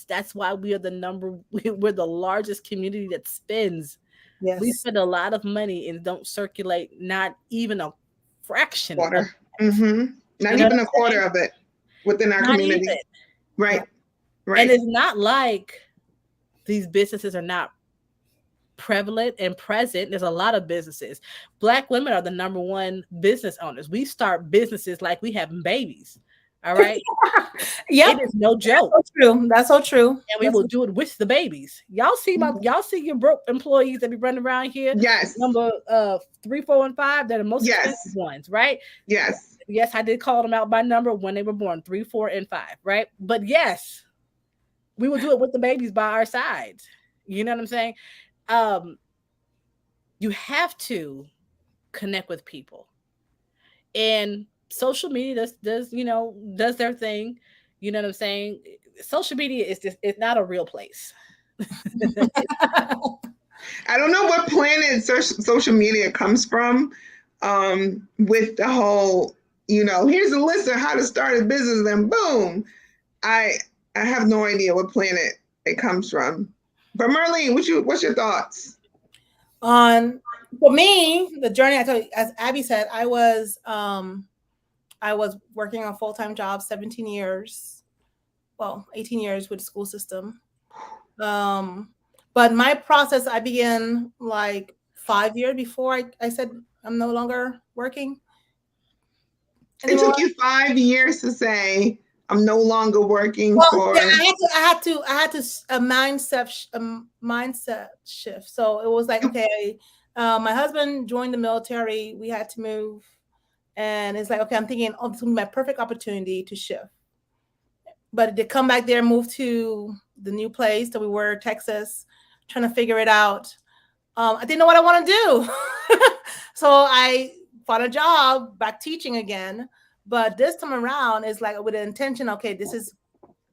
That's why we're the largest community that spends. Yes. We spend a lot of money and don't circulate not even a fraction. Quarter. Not even a quarter of it within our community. Even. Right. And it's not like these businesses are not prevalent and present. There's a lot of businesses. Black women are the number one business owners. We start businesses like we having babies. All right. Yep. It is no joke. That's so true. That's so true. And we will do it with the babies. Y'all see your broke employees that be running around here. Yes. Number 3, 4, and 5. They're the most expensive ones, right? Yes. Yes, I did call them out by number when they were born, 3, 4, and 5, right? But yes, we will do it with the babies by our sides. You know what I'm saying? You have to connect with people, and social media does their thing. You know what I'm saying? Social media it's not a real place. I don't know what planet social media comes from, with the whole, here's a list of how to start a business, and boom. I have no idea what planet it comes from. But Merlene, what's your thoughts? For me, the journey, I told you, as Abby said, I was working a full-time job, 17 years, 18 years with the school system. But my process, I began like 5 years before I said I'm no longer working anymore. It took you 5 years to say I'm no longer working for. Yeah, I had to a mindset shift. So it was like, okay, my husband joined the military. We had to move, and it's like, okay, I'm thinking, oh, this is gonna be my perfect opportunity to shift. But to come back there, move to the new place that we were, Texas, trying to figure it out. I didn't know what I want to do. So I found a job back teaching again. But this time around, it's like with the intention, okay, this is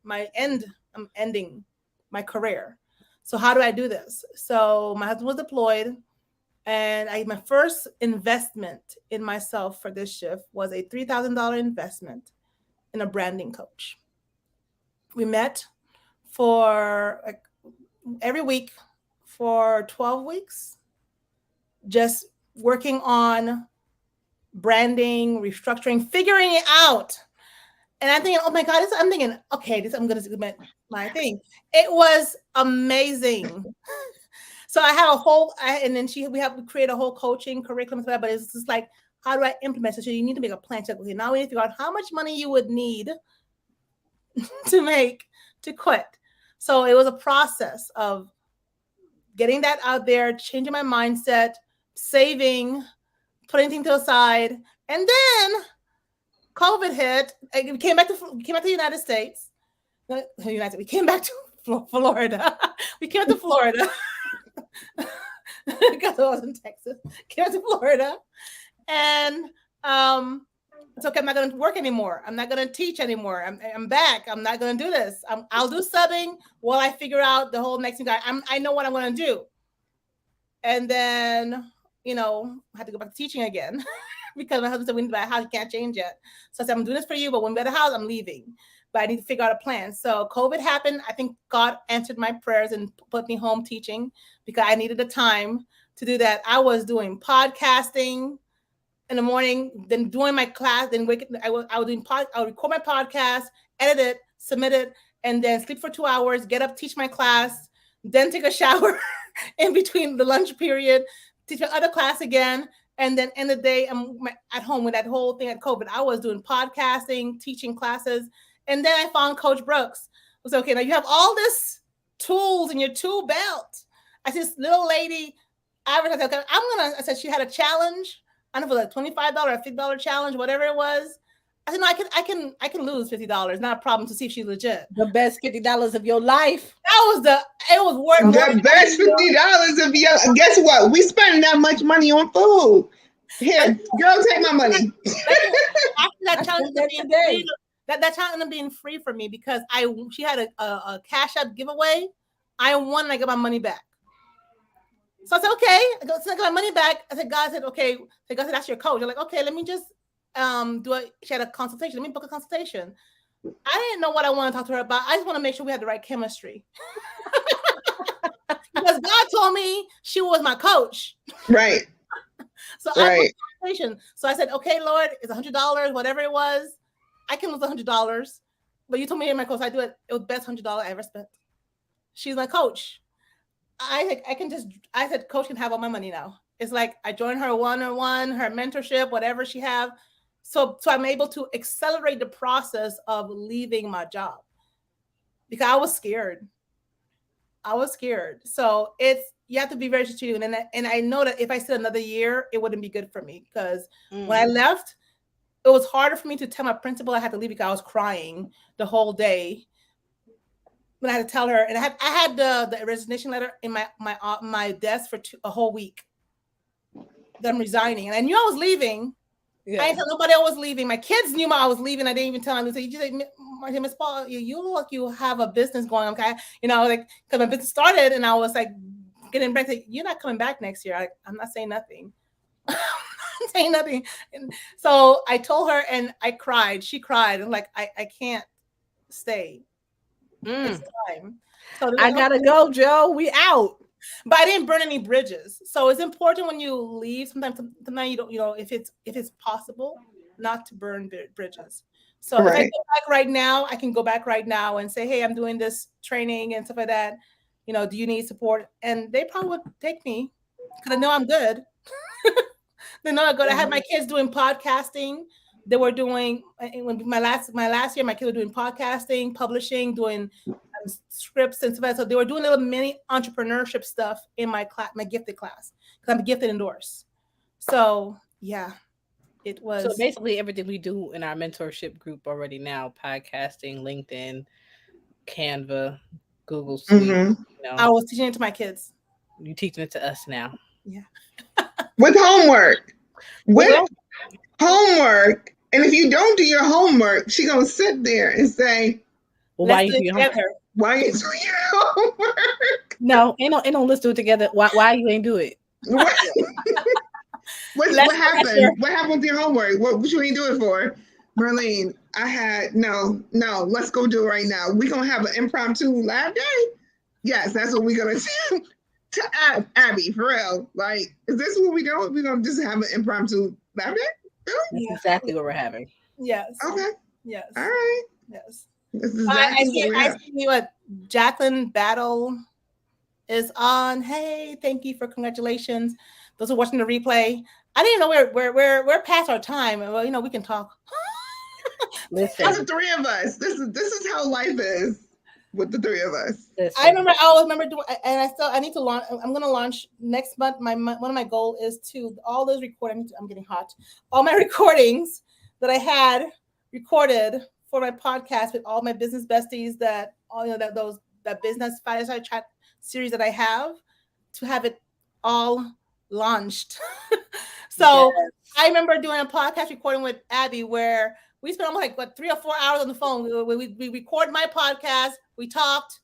my end. I'm ending my career. So how do I do this? So my husband was deployed, and my first investment in myself for this shift was a $3,000 investment in a branding coach. We met for every week for 12 weeks, just working on branding, restructuring, figuring it out. And I'm thinking, oh my God, I'm thinking, okay, I'm going to do my thing. It was amazing. So I have and then we have to create a whole coaching curriculum for that, but it's just like, how do I implement it? So you need to make a plan. So now we need to figure out how much money you would need to quit. So it was a process of getting that out there, changing my mindset, saving, putting things to the side, and then COVID hit. We came back to the United States. We came back to Florida. We came to Florida because I was in Texas. Came back to Florida, and it's okay. I'm not going to work anymore. I'm not going to teach anymore. I'm back. I'm not going to do this. I'll do subbing while I figure out the whole next thing. I know what I'm going to do. And then, I had to go back to teaching again because my husband said, we need to buy a house. You can't change it. So I said, I'm doing this for you, but when we buy the house, I'm leaving. But I need to figure out a plan. So COVID happened. I think God answered my prayers and put me home teaching because I needed the time to do that. I was doing podcasting in the morning, then doing my class, then I would record my podcast, edit it, submit it, and then sleep for 2 hours, get up, teach my class, then take a shower in between the lunch period, teach my other class again, and then end the day I'm at home with that whole thing at COVID. I was doing podcasting, teaching classes, and then I found Coach Brooks. I was okay, now you have all this tools in your tool belt. I see this little lady advertising. Okay, I said she had a challenge. I don't know if it was like $25 or $50 challenge, whatever it was. I said, no, I can lose $50. Not a problem, to see if she's legit. The best $50 of your life. It was worth the best $50 of your. Guess what? We spending that much money on food. Here, girl, take my money. After that challenge that challenge ended up being free for me because she had a Cash App giveaway. I won and I got my money back. So I said, okay. I got my money back. I said, God said, okay. So God said, that's your coach. I'm like, okay, let me just she had a consultation. Let me book a consultation. I didn't know what I want to talk to her about. I just want to make sure we had the right chemistry. Because God told me she was my coach. Right. So I booked a consultation. So I said, okay, Lord, it's $100, whatever it was. I can lose $100. But you told me in my coach, I do it. It was the best $100 I ever spent. She's my coach. I said, coach can have all my money now. It's like I joined her one-on-one, her mentorship, whatever she have. So I'm able to accelerate the process of leaving my job because I was scared. I was scared. So you have to be very strategic. And I know that if I stayed another year, it wouldn't be good for me because when I left, it was harder for me to tell my principal I had to leave because I was crying the whole day. When I had to tell her, and I had the resignation letter in my desk for a whole week. That I'm resigning, and I knew I was leaving. Yeah. I didn't tell nobody I was leaving. My kids knew I was leaving. I didn't even tell them. They said, Miss Paul, you look like you have a business going, okay? Like, because my business started, and I was like, getting back to, you're not coming back next year. I'm not saying nothing. I'm not saying nothing. And so I told her, and I cried. She cried. I'm like, I can't stay. It's time. So I gotta go, Joe. We out. But I didn't burn any bridges. So it's important when you leave. Sometimes you don't, if it's possible, not to burn bridges. So if I go back right now, I can go back right now and say, hey, I'm doing this training and stuff like that. Do you need support? And they probably would take me because I know I'm good. They know I'm good. I had my kids doing podcasting. They were doing my last year. My kids were doing podcasting, publishing, doing scripts and stuff like that. So they were doing little mini entrepreneurship stuff in my class, my gifted class, because I'm gifted indoors. So yeah, it was. So basically everything we do in our mentorship group already now: podcasting, LinkedIn, Canva, Google Suite. I was teaching it to my kids. You teaching it to us now. Yeah. With homework. Homework. And if you don't do your homework, she's gonna sit there and say, well, why you do your homework? Why you do your homework? No, ain't no let's do it together. Why you ain't do it? What happened? What happened with your homework? What you ain't do it for? Marlene, no, let's go do it right now. We're gonna have an impromptu lab day. Yes, that's what we're gonna do. To Abby, for real. Like, is this what we're doing? We're gonna just have an impromptu lab day? Really? That's exactly what we're having. Yes. Okay. Yes. All right. Yes. Exactly I see what Jacqueline Battle is on. Hey, thank you for congratulations. Those who are watching the replay. I didn't know we're past our time. Well, we can talk. Listen, there's the three of us. This is how life is with the three of us. Listen. I always remember doing, and I need to launch. I'm going to launch next month. One of my goal is to all those recordings. I'm getting hot. All my recordings that I had recorded for my podcast with all my business besties, that business fireside chat series that I have, to have it all launched. So yes. I remember doing a podcast recording with Abby where we spent almost 3 or 4 hours on the phone. We record my podcast. We talked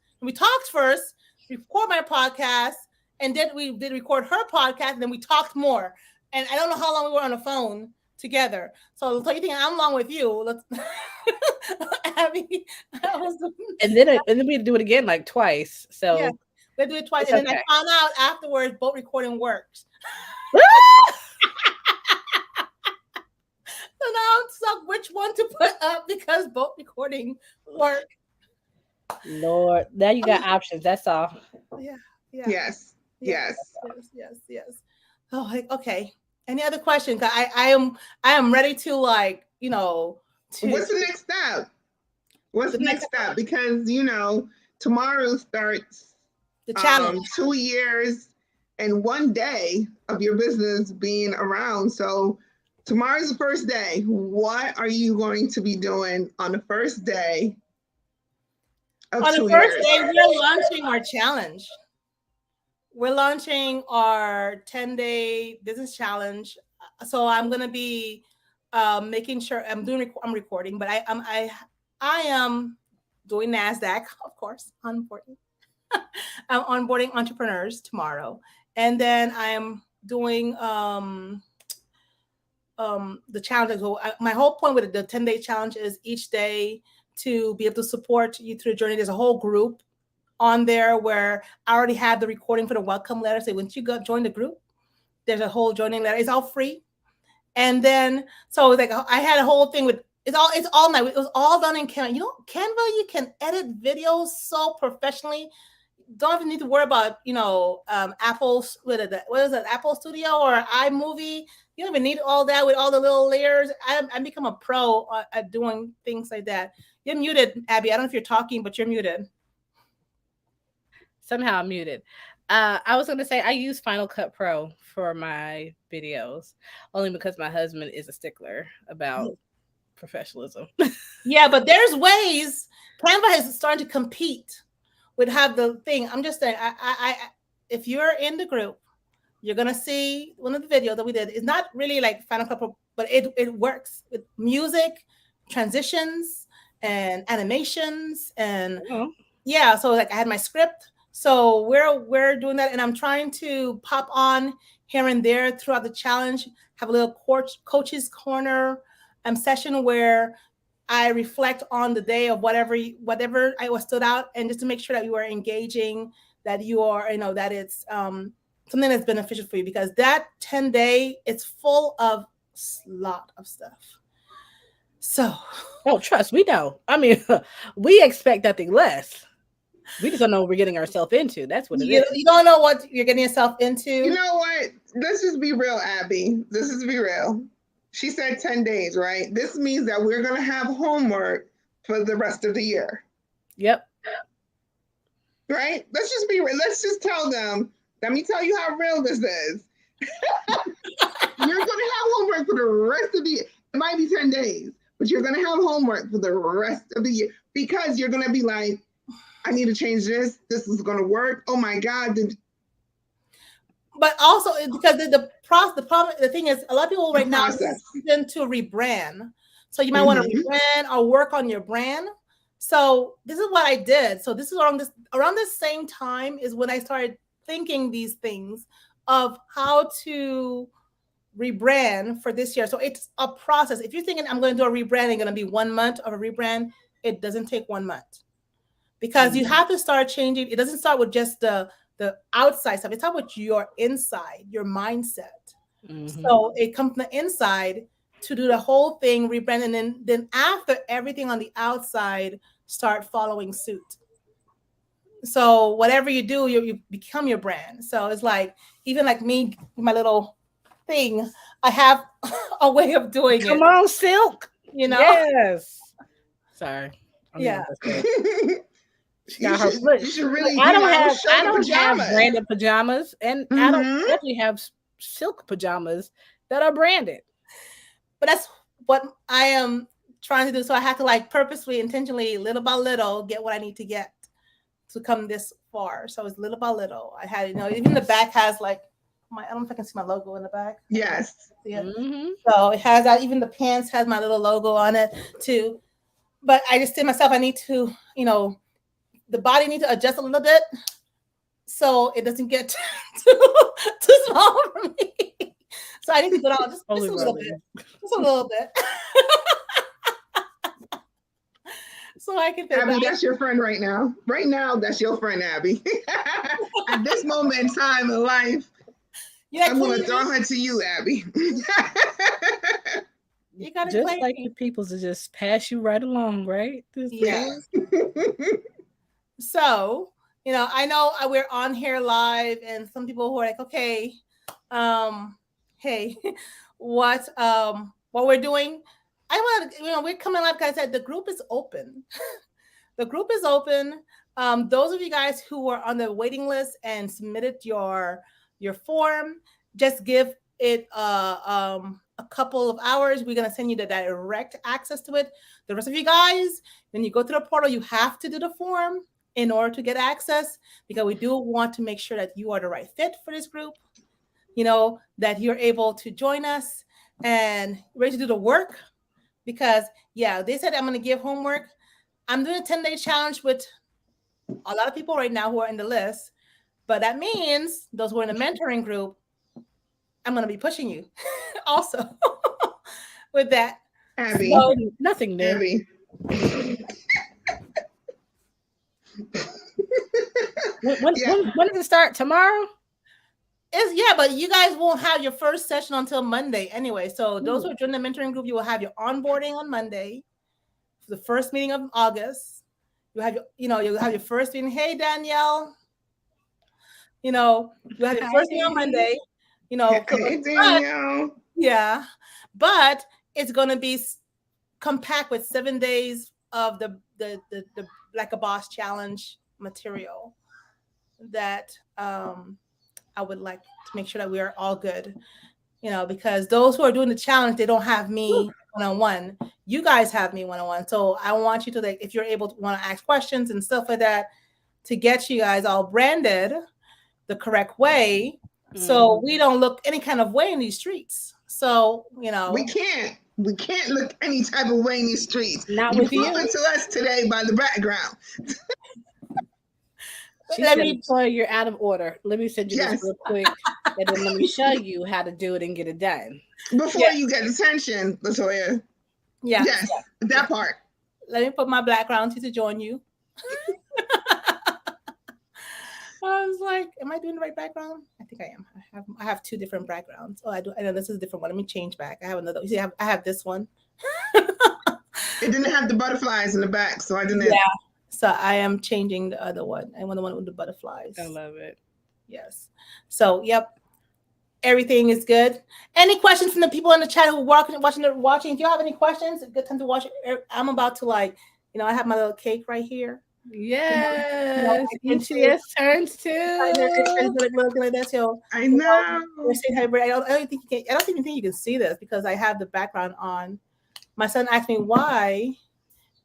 first, record my podcast, and then we did record her podcast, and then we talked more. And I don't know how long we were on the phone together. So you think I'm long with you? Let's Abby. And then we do it again twice. So yeah, they do it twice, and then I found out afterwards both recording works. So now I'm stuck which one to put up because both recording work. Lord, now you got options. That's all. Yeah. Yes. Oh, okay. Any other questions? I am ready to What's the next step? What's the next step? Because tomorrow starts the challenge. 2 years and 1 day of your business being around. So tomorrow's the first day. What are you going to be doing on the first day? On the first day, we're launching our challenge. We're launching our 10-day business challenge. So I'm going to be making sure I'm recording, but I am doing NASDAQ, of course, onboarding. I'm onboarding entrepreneurs tomorrow. And then I'm doing the challenge. So my whole point with the 10-day challenge is each day to be able to support you through the journey. There's a whole group on there where I already have the recording for the welcome letter. So once you join the group, there's a whole joining letter. It's all free. And then, so I had a whole thing with, it was all done in Canva. Canva, you can edit videos so professionally. don't even need to worry about, Apple's, what is it, Apple Studio or iMovie. You don't even need all that with all the little layers. I become a pro at doing things like that. You're muted, Abby. I don't know if you're talking, but you're muted. Somehow I'm muted. I was going to say I use Final Cut Pro for my videos, only because my husband is a stickler about professionalism. Yeah, but there's ways. Canva is starting to compete with have the thing. I'm just saying, if you're in the group, you're gonna see one of the videos that we did. It's not really like Final Cut Pro, but it works with music, transitions, and animations, and yeah. So like I had my script. So we're doing that, and I'm trying to pop on here and there throughout the challenge. Have a little coach's corner session where I reflect on the day of whatever I was stood out, and just to make sure that you are engaging, that you are, that it's something that's beneficial for you, because that 10-day, it's full of lot of stuff. So, trust, we know. I mean, we expect nothing less. We just don't know what we're getting ourselves into. That's what it is. You don't know what you're getting yourself into. You know what? Let's just be real, Abby. This is be real. She said 10 days, right? This means that we're going to have homework for the rest of the year. Yep. Right? Let's just be real. Let's just tell them, let me tell you how real this is. You're going to have homework for the rest of the year. It might be 10 days, but you're going to have homework for the rest of the year, because you're going to be like, I need to change this. This is going to work. Oh my God. But also because the thing is, a lot of people right now tend to rebrand. So you might want to rebrand or work on your brand. So this is what I did. So this is around this same time is when I started thinking these things of how to rebrand for this year. So it's a process. If you're thinking I'm going to do a rebranding, going to be 1 month of a rebrand, it doesn't take 1 month, because you have to start changing. It doesn't start with just the outside stuff. It's how with your inside, your mindset. So it comes from the inside to do the whole thing, rebrand, and then after, everything on the outside start following suit. So whatever you do, you become your brand. So it's like, even like me, my little thing, I have a way of doing it. Come on, Silk. Yes. Sorry. Yeah. You should really. I don't have branded pajamas, and I don't actually have silk pajamas that are branded. But that's what I am trying to do. So I have to like purposely, intentionally, little by little, get what I need to get to come this far. So it's little by little. I had, even the back has like I don't know if I can see my logo in the back. Yes. Yeah. So it has that. Even the pants has my little logo on it too. But I just did myself. I need to, the body needs to adjust a little bit so it doesn't get too small for me. So I need to go down just a little bit. Just a little bit. So I can fit Abby, that's your friend right now. Right now, that's your friend, Abby. At this moment in time in life, I'm going to throw her to you, Abby. You gotta just like the people's to just pass you right along, right? Yeah. So, I know we're on here live, and some people who are like, okay, hey, what we're doing. I want to, we're coming live because I said the group is open. The group is open. Those of you guys who are on the waiting list and submitted your form, just give it a couple of hours. We're going to send you the direct access to it. The rest of you guys, when you go to the portal, you have to do the form in order to get access, because we do want to make sure that you are the right fit for this group, that you're able to join us and ready to do the work. Because, they said I'm going to give homework. I'm doing a 10-day challenge with a lot of people right now who are in the list. But that means those who are in the mentoring group, I'm going to be pushing you also with that. Abby. So, nothing new. Abby. When does it start? Tomorrow? But you guys won't have your first session until Monday anyway. So those who are joining the mentoring group, you will have your onboarding on Monday for the first meeting of August. You'll have your first meeting. Hey, Danielle. You know, you have your first day on Monday. You know, Hey, but Danielle. yeah, but it's gonna be compact with 7 days of the like a boss challenge material that I would like to make sure that we are all good. You know, because those who are doing the challenge, they don't have me one on one. You guys have me one on one. So I want you to, like, if you're able to want to ask questions and stuff like that, to get you guys all branded the correct way, so we don't look any kind of way in these streets. So we can't look any type of way in these streets. Not You with prove you. it to us today by the background. She Let said, me- Latoya, you're out of order. Let me send you Yes. this real quick, and then let me show you how to do it and get it done. Before you get attention, Latoya. Yeah. Yes, that part. Let me put my background to join you. I was like, am I doing the right background? I think I am. I have two different backgrounds. Oh, I do. I know this is a different one. Let me change back. I have another. You see, I have this one. It didn't have the butterflies in the back, so I didn't. Yeah. So I am changing the other one. I want the one with the butterflies. I love it. Yes. So, yep. Everything is good. Any questions from the people in the chat who are watching? If you have any questions, a good time to watch it. I'm about to, like, you know, I have my little cake right here. Yes. ECS Turns too. Look like that. So I know. I don't even think you can see this because I have the background on. My son asked me, why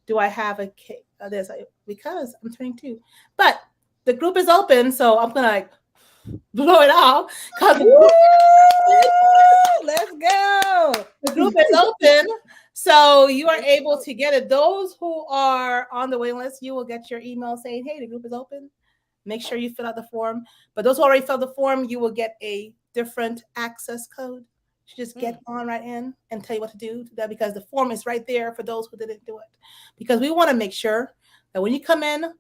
do I have a cake? Because I'm turning 2. But the group is open, so I'm gonna, like, blow it off. Let's go. The group is open, so you are able to get it. Those who are on the waiting list, you will get your email saying, hey, the group is open. Make sure you fill out the form. But those who already filled the form, you will get a different access code. You just get on right in and tell you what to do to that, because the form is right there for those who didn't do it. Because we want to make sure that when you come in,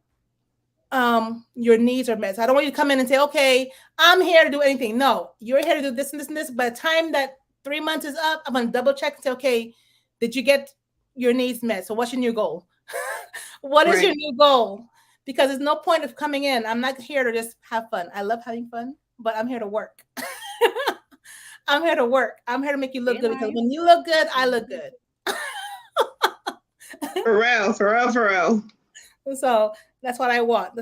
your needs are met. So I don't want you to come in and say, okay, I'm here to do anything. No, you're here to do this and this and this. By the time that 3 months is up, I'm gonna double check and say, okay, did you get your needs met? So what's your new goal? What is your new goal? Because there's no point of coming in. I'm not here to just have fun. I love having fun, but I'm here to work. I'm here to work. I'm here to make you look good, because when you look good, I look good. For real. So that's what I want.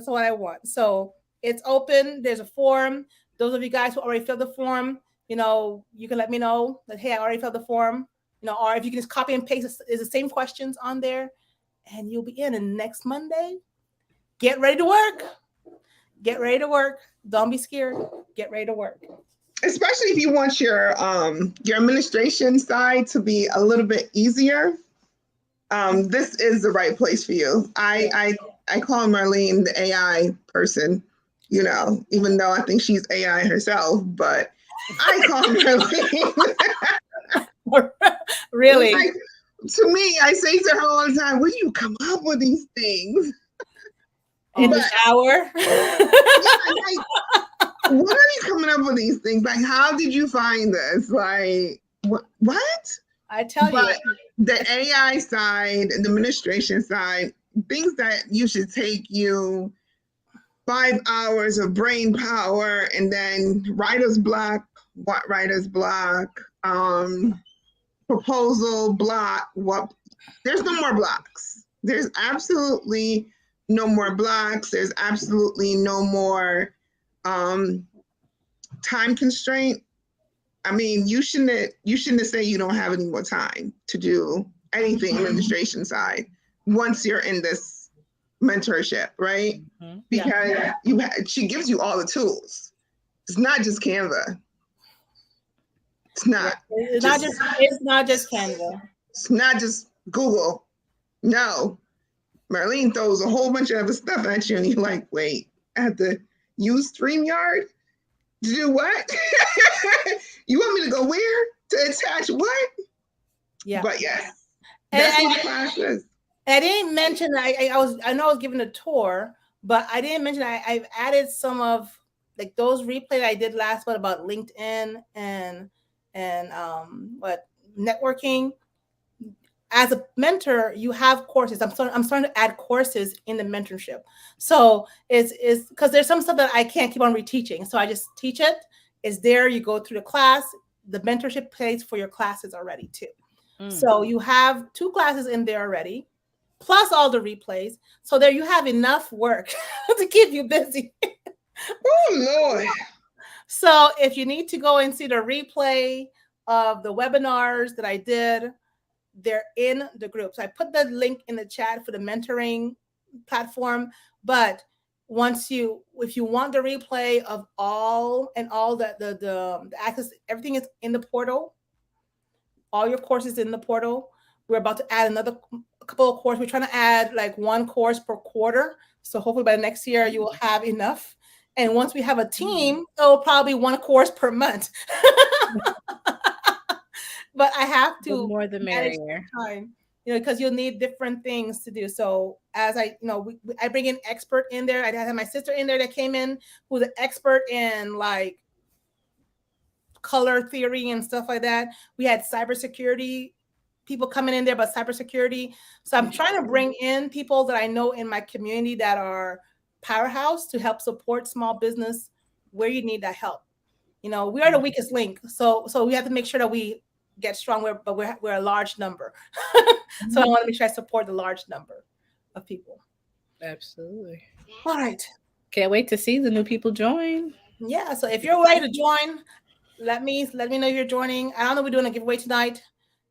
So it's open. There's a form. Those of you guys who already filled the form, you know, you can let me know that, hey, I already filled the form, you know, or if you can just copy and paste, is the same questions on there, and you'll be in. And next Monday, get ready to work. Get ready to work. Don't be scared. Get ready to work. Especially if you want your administration side to be a little bit easier. This is the right place for you. I call Marlene the AI person, you know, even though I think she's AI herself, but I call Marlene. Really? Like, to me, I say to her all the time, where do you come up with these things? In the shower? What are you coming up with these things? Like, how did you find this? Like, what? I tell you. The AI side, the administration side, things that you should take you 5 hours of brain power, and then writer's block, proposal block. There's no more blocks. There's absolutely no more blocks. There's absolutely no more time constraint. I mean, you shouldn't say you don't have any more time to do anything administration side once you're in this mentorship, right? Mm-hmm. Because she gives you all the tools. It's not just Canva. It's not. It's not just Canva. It's not just Google. No. Marlene throws a whole bunch of other stuff at you, and you're like, wait, I have to use StreamYard? To do what? You want me to go where? To attach what? Yeah. But yes, that's what the class is. I didn't mention I know I was giving a tour, but I didn't mention I've added some of, like, those replays I did last month about LinkedIn and networking. as a mentor, you have courses. I'm starting to add courses in the mentorship. So it's because there's some stuff that I can't keep on reteaching. So I just teach it. It's there. You go through the class. The mentorship pays for your classes already too. So you have 2 classes in there already, plus all the replays. So there you have enough work to keep you busy. Oh Lord. So if you need to go and see the replay of the webinars that I did, they're in the group. So I put the link in the chat for the mentoring platform. But if you want the replay of all the access, everything is in the portal. All your courses in the portal. We're about to add a couple of courses. We're trying to add like 1 course per quarter. So hopefully by next year you will have enough. And once we have a team, it'll probably 1 course per month. But I have to The more the manage merrier. time, because you'll need different things to do. So as I bring in expert in there. I had my sister in there that came in who's an expert in like color theory and stuff like that. We had cybersecurity people coming in there about cybersecurity. So I'm trying to bring in people that I know in my community that are powerhouse to help support small business where you need that help. We are the weakest link. So we have to make sure that we get strong, but we're a large number. So I want to make sure I support the large number of people. Absolutely. All right. Can't wait to see the new people join. Yeah. So if you're ready to join, let me know you're joining. I don't know if we're doing a giveaway tonight.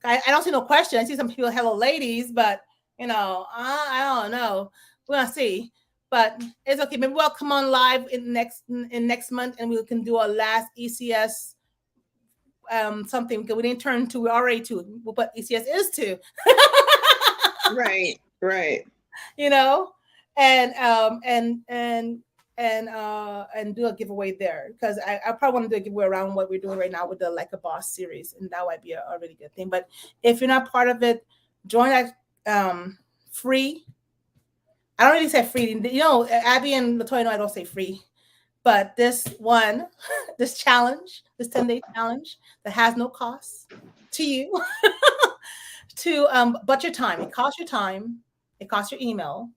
I don't see no question. I see some people, hello ladies, but I don't know. We're gonna see. But it's okay. Maybe we'll come on live in next month and we can do a last ECS something, because we didn't turn 2, we're already 2. But ECS is 2. Right. And do a giveaway there, because I probably want to do a giveaway around what we're doing right now with the Like a Boss series, and that might be a really good thing. But if you're not part of it, join that free. I don't really say free. Abby and Latoya know I don't say free. But this challenge, this 10-day challenge that has no cost to you, but your time. It costs your time. It costs your email.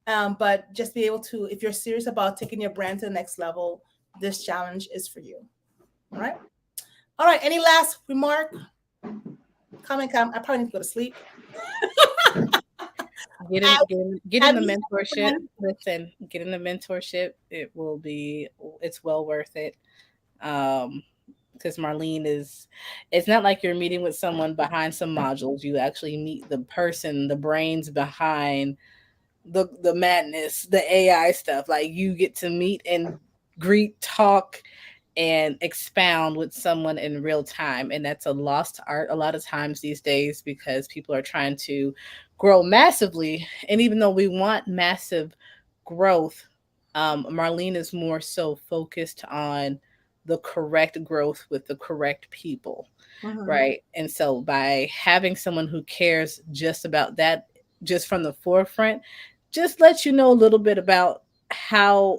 But just be able to, if you're serious about taking your brand to the next level, this challenge is for you. All right. Any last remark? Comment. I probably need to go to sleep. Get in the mentorship. Listen, get in the mentorship. It's well worth it. Because Marlene it's not like you're meeting with someone behind some modules. You actually meet the person, the brains behind the madness, the AI stuff. Like, you get to meet and greet, talk, and expound with someone in real time. And that's a lost art a lot of times these days, because people are trying to grow massively. And even though we want massive growth, Marlene is more so focused on the correct growth with the correct people. Right. And so by having someone who cares just about that, just from the forefront, just lets you know a little bit about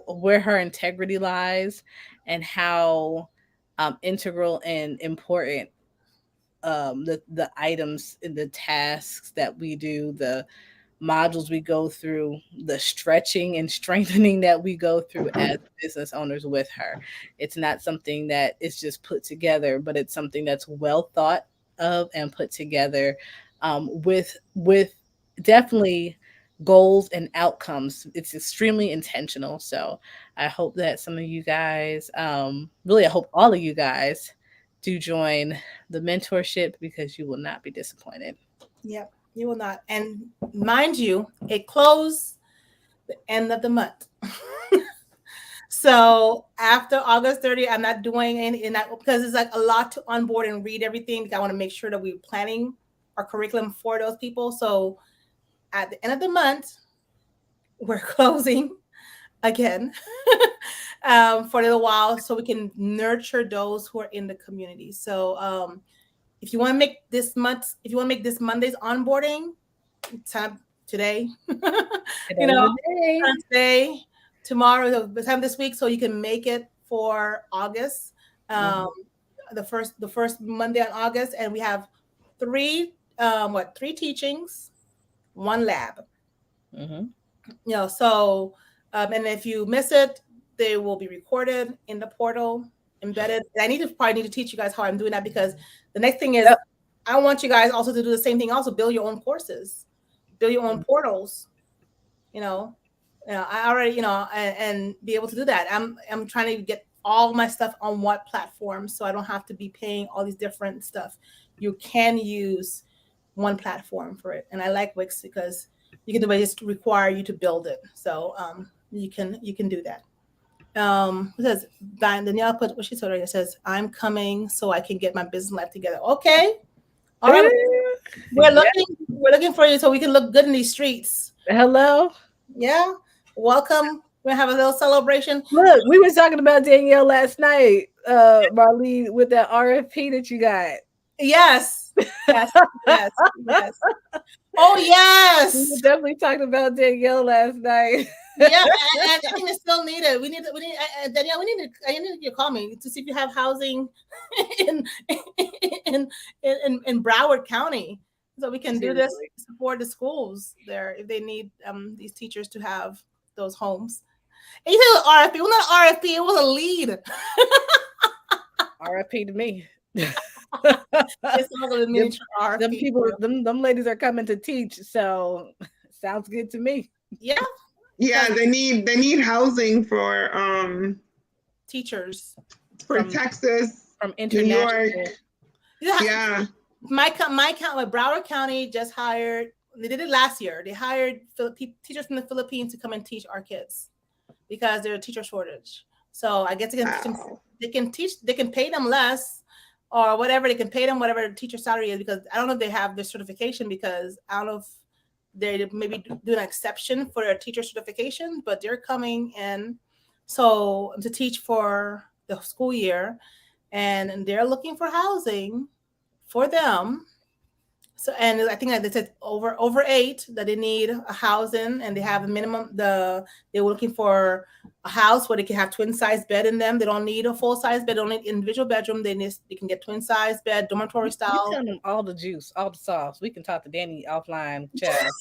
where her integrity lies, and how integral and important the items and the tasks that we do, the modules we go through, the stretching and strengthening that we go through as business owners with her. It's not something that is just put together, but it's something that's well thought of and put together with definitely goals and outcomes. It's extremely intentional. So I hope that some of you guys, really, I hope all of you guys do join the mentorship, because you will not be disappointed. Yep, you will not. And mind you, it closed the end of the month. So after August 30th, I'm not doing any in that, because it's like a lot to onboard and read everything. Because I want to make sure that we're planning our curriculum for those people. So at the end of the month, we're closing again for a little while, so we can nurture those who are in the community. So if you want to make this Monday's onboarding, time today, today, tomorrow, the time this week, so you can make it for August, the first Monday on August, and we have 3 3 teachings, 1 lab. Mm-hmm. So and if you miss it, they will be recorded in the portal, embedded. And I probably need to teach you guys how I'm doing that, because the next thing is, I want you guys also to do the same thing. Also build your own courses, build your own portals. I already, and be able to do that. I'm trying to get all my stuff on one platform, so I don't have to be paying all these different stuff. You can use one platform for it, and I like Wix because you can do it. Just require you to build it, so you can do that. It says Danielle put what she said earlier. It says, "I'm coming so I can get my business life together." Okay, all right. We're looking for you so we can look good in these streets. Hello. Yeah. Welcome. We'll have a little celebration. Look, we were talking about Danielle last night, Marlene, with that RFP that you got. Yes. Yes. Oh, yes. We were definitely talking about Danielle last night. Yeah, and I think it's still needed. Danielle, I need you to call me to see if you have housing in Broward County, so we can do this, support the schools there if they need these teachers to have those homes. And you said RFP. It was not RFP. It was a lead. RFP to me. It's all a miniature RFP. Them people, them ladies are coming to teach, so sounds good to me. Yeah. Yeah, they need housing for teachers from Texas, from New York. Yeah. My Broward County just hired. They did it last year. They hired teachers from the Philippines to come and teach our kids because there's a teacher shortage. So I guess they can pay them less or whatever. They can pay them whatever the teacher salary is, because I don't know if they have their certification, because I don't know if they maybe do an exception for their teacher certification, but they're coming in so to teach for the school year, and they're looking for housing for them. So, and I think that they said over 8 that they need a housing, and they have a minimum. They were looking for a house where they can have twin size bed in them. They don't need a full size bed. They don't need individual bedroom. They can get twin size bed, dormitory style. You tell them all the juice, all the sauce. We can talk to Danny offline, child.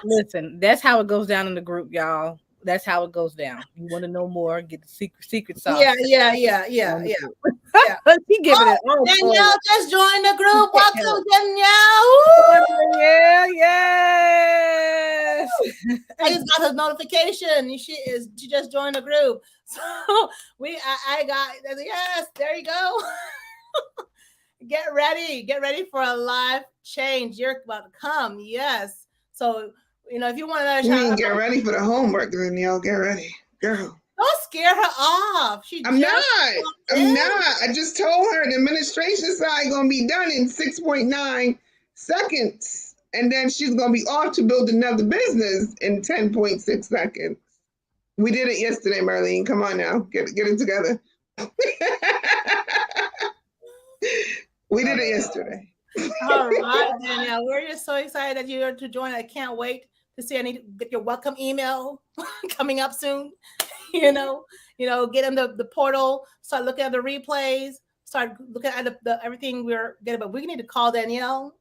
Listen, that's how it goes down in the group, y'all. That's how it goes down. You want to know more? Get the secret sauce. Yeah. He giving it all. Danielle just joined the group. Welcome, Danielle. Yeah, yes. I just got a notification. She just joined the group. So I got, yes, there you go. Get ready for a life change. You're about to come. Yes. So, if you want to get ready for the homework, Danielle. Get ready, girl. Don't scare her off. I'm not. I just told her the administration side going to be done in 6.9 seconds. And then she's going to be off to build another business in 10.6 seconds. We did it yesterday, Marlene. Come on now. Get it together. We did it yesterday. All right, Danielle. We're just so excited that you're to join. I can't wait to see. I need to get your welcome email coming up soon. Get in the portal, start looking at the replays, start looking at the everything we're getting. But we need to call Danielle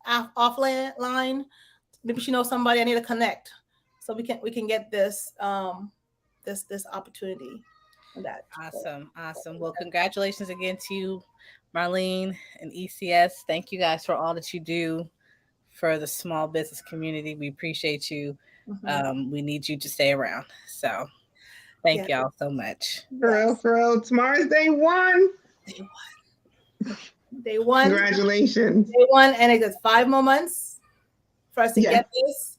offline. Maybe she knows somebody. I need to connect so we can get this this opportunity. That awesome. Well, congratulations again to you, Marlene and ECS. Thank you guys for all that you do for the small business community. We appreciate you. Mm-hmm. We need you to stay around. So thank y'all so much. For real. Tomorrow's day one. Day one. Congratulations. Day one, and it goes 5 more months for us to get this.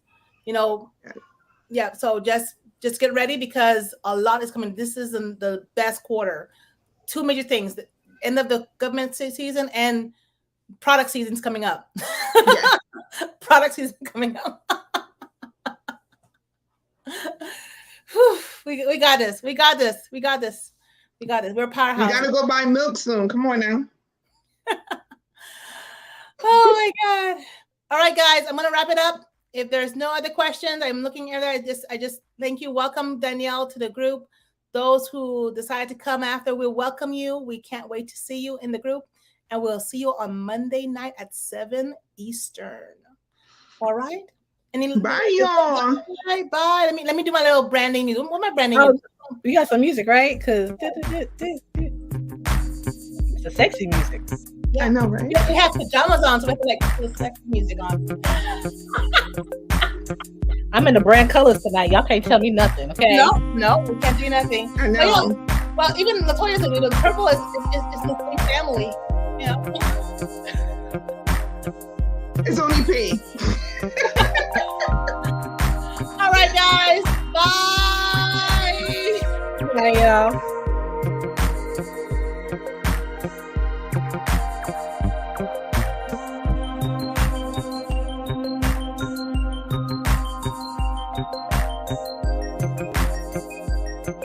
Yeah. So just get ready, because a lot is coming. This is the best quarter. 2 major things: the end of the government season and product season's coming up. Yeah. Product season coming up. We got this. We're a powerhouse. We gotta go buy milk soon. Come on now. Oh my God. All right, guys, I'm gonna wrap it up. If there's no other questions, I'm looking at it. I just thank you. Welcome, Danielle, to the group. Those who decide to come after, we'll welcome you. We can't wait to see you in the group. And we'll see you on Monday night at 7 Eastern. All right? Bye, y'all. Bye. Let me do my little branding. What my branding? Oh, you got some music, right? Because it's a sexy music. Yeah. I know, right? We have pajamas on, so we have to like put sexy music on. I'm in the brand colors tonight. Y'all can't tell me nothing, okay? No, we can't do nothing. I know. Well, even Latoya said the purple is the same family. You know? It's only P. All right, guys. Bye. Good night, y'all.